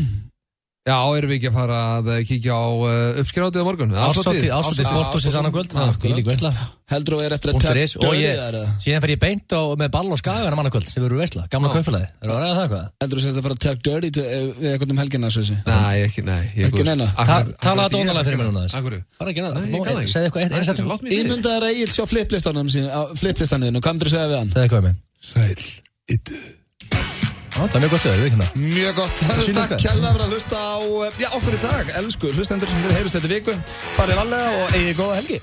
Já, erum við ekki að fara að kíkja á uppskjárátið á morgun? Ásótið sporthúsins annan kvöld. Heldur þú eftir að síðan fer ég beint með ball og skagan annan kvöld sem verður veisla, gamla kaupfélagi. Erum við að ræða það eitthvað? Heldur þú að fara að talk dirty við eitthvað helgina, Svissi? Nei, ekki neina. Tala þetta ónalega fyrir mér núna þess. Akkur? Bara ekki neina. Segð eitthvað einn setning. Ímyndaður að Egil sjá flipplistanniðinu og hvað myndir þú segja við hann? Segð eitthvað með. Sæl, yttu. Já, það er mjög gott við það. Mjög gott. Takk kærlega fyrir að hlusta á okkur í dag. Elsku hlustendur sem við heyrust þetta viku. Farið varlega og eigið góða helgi.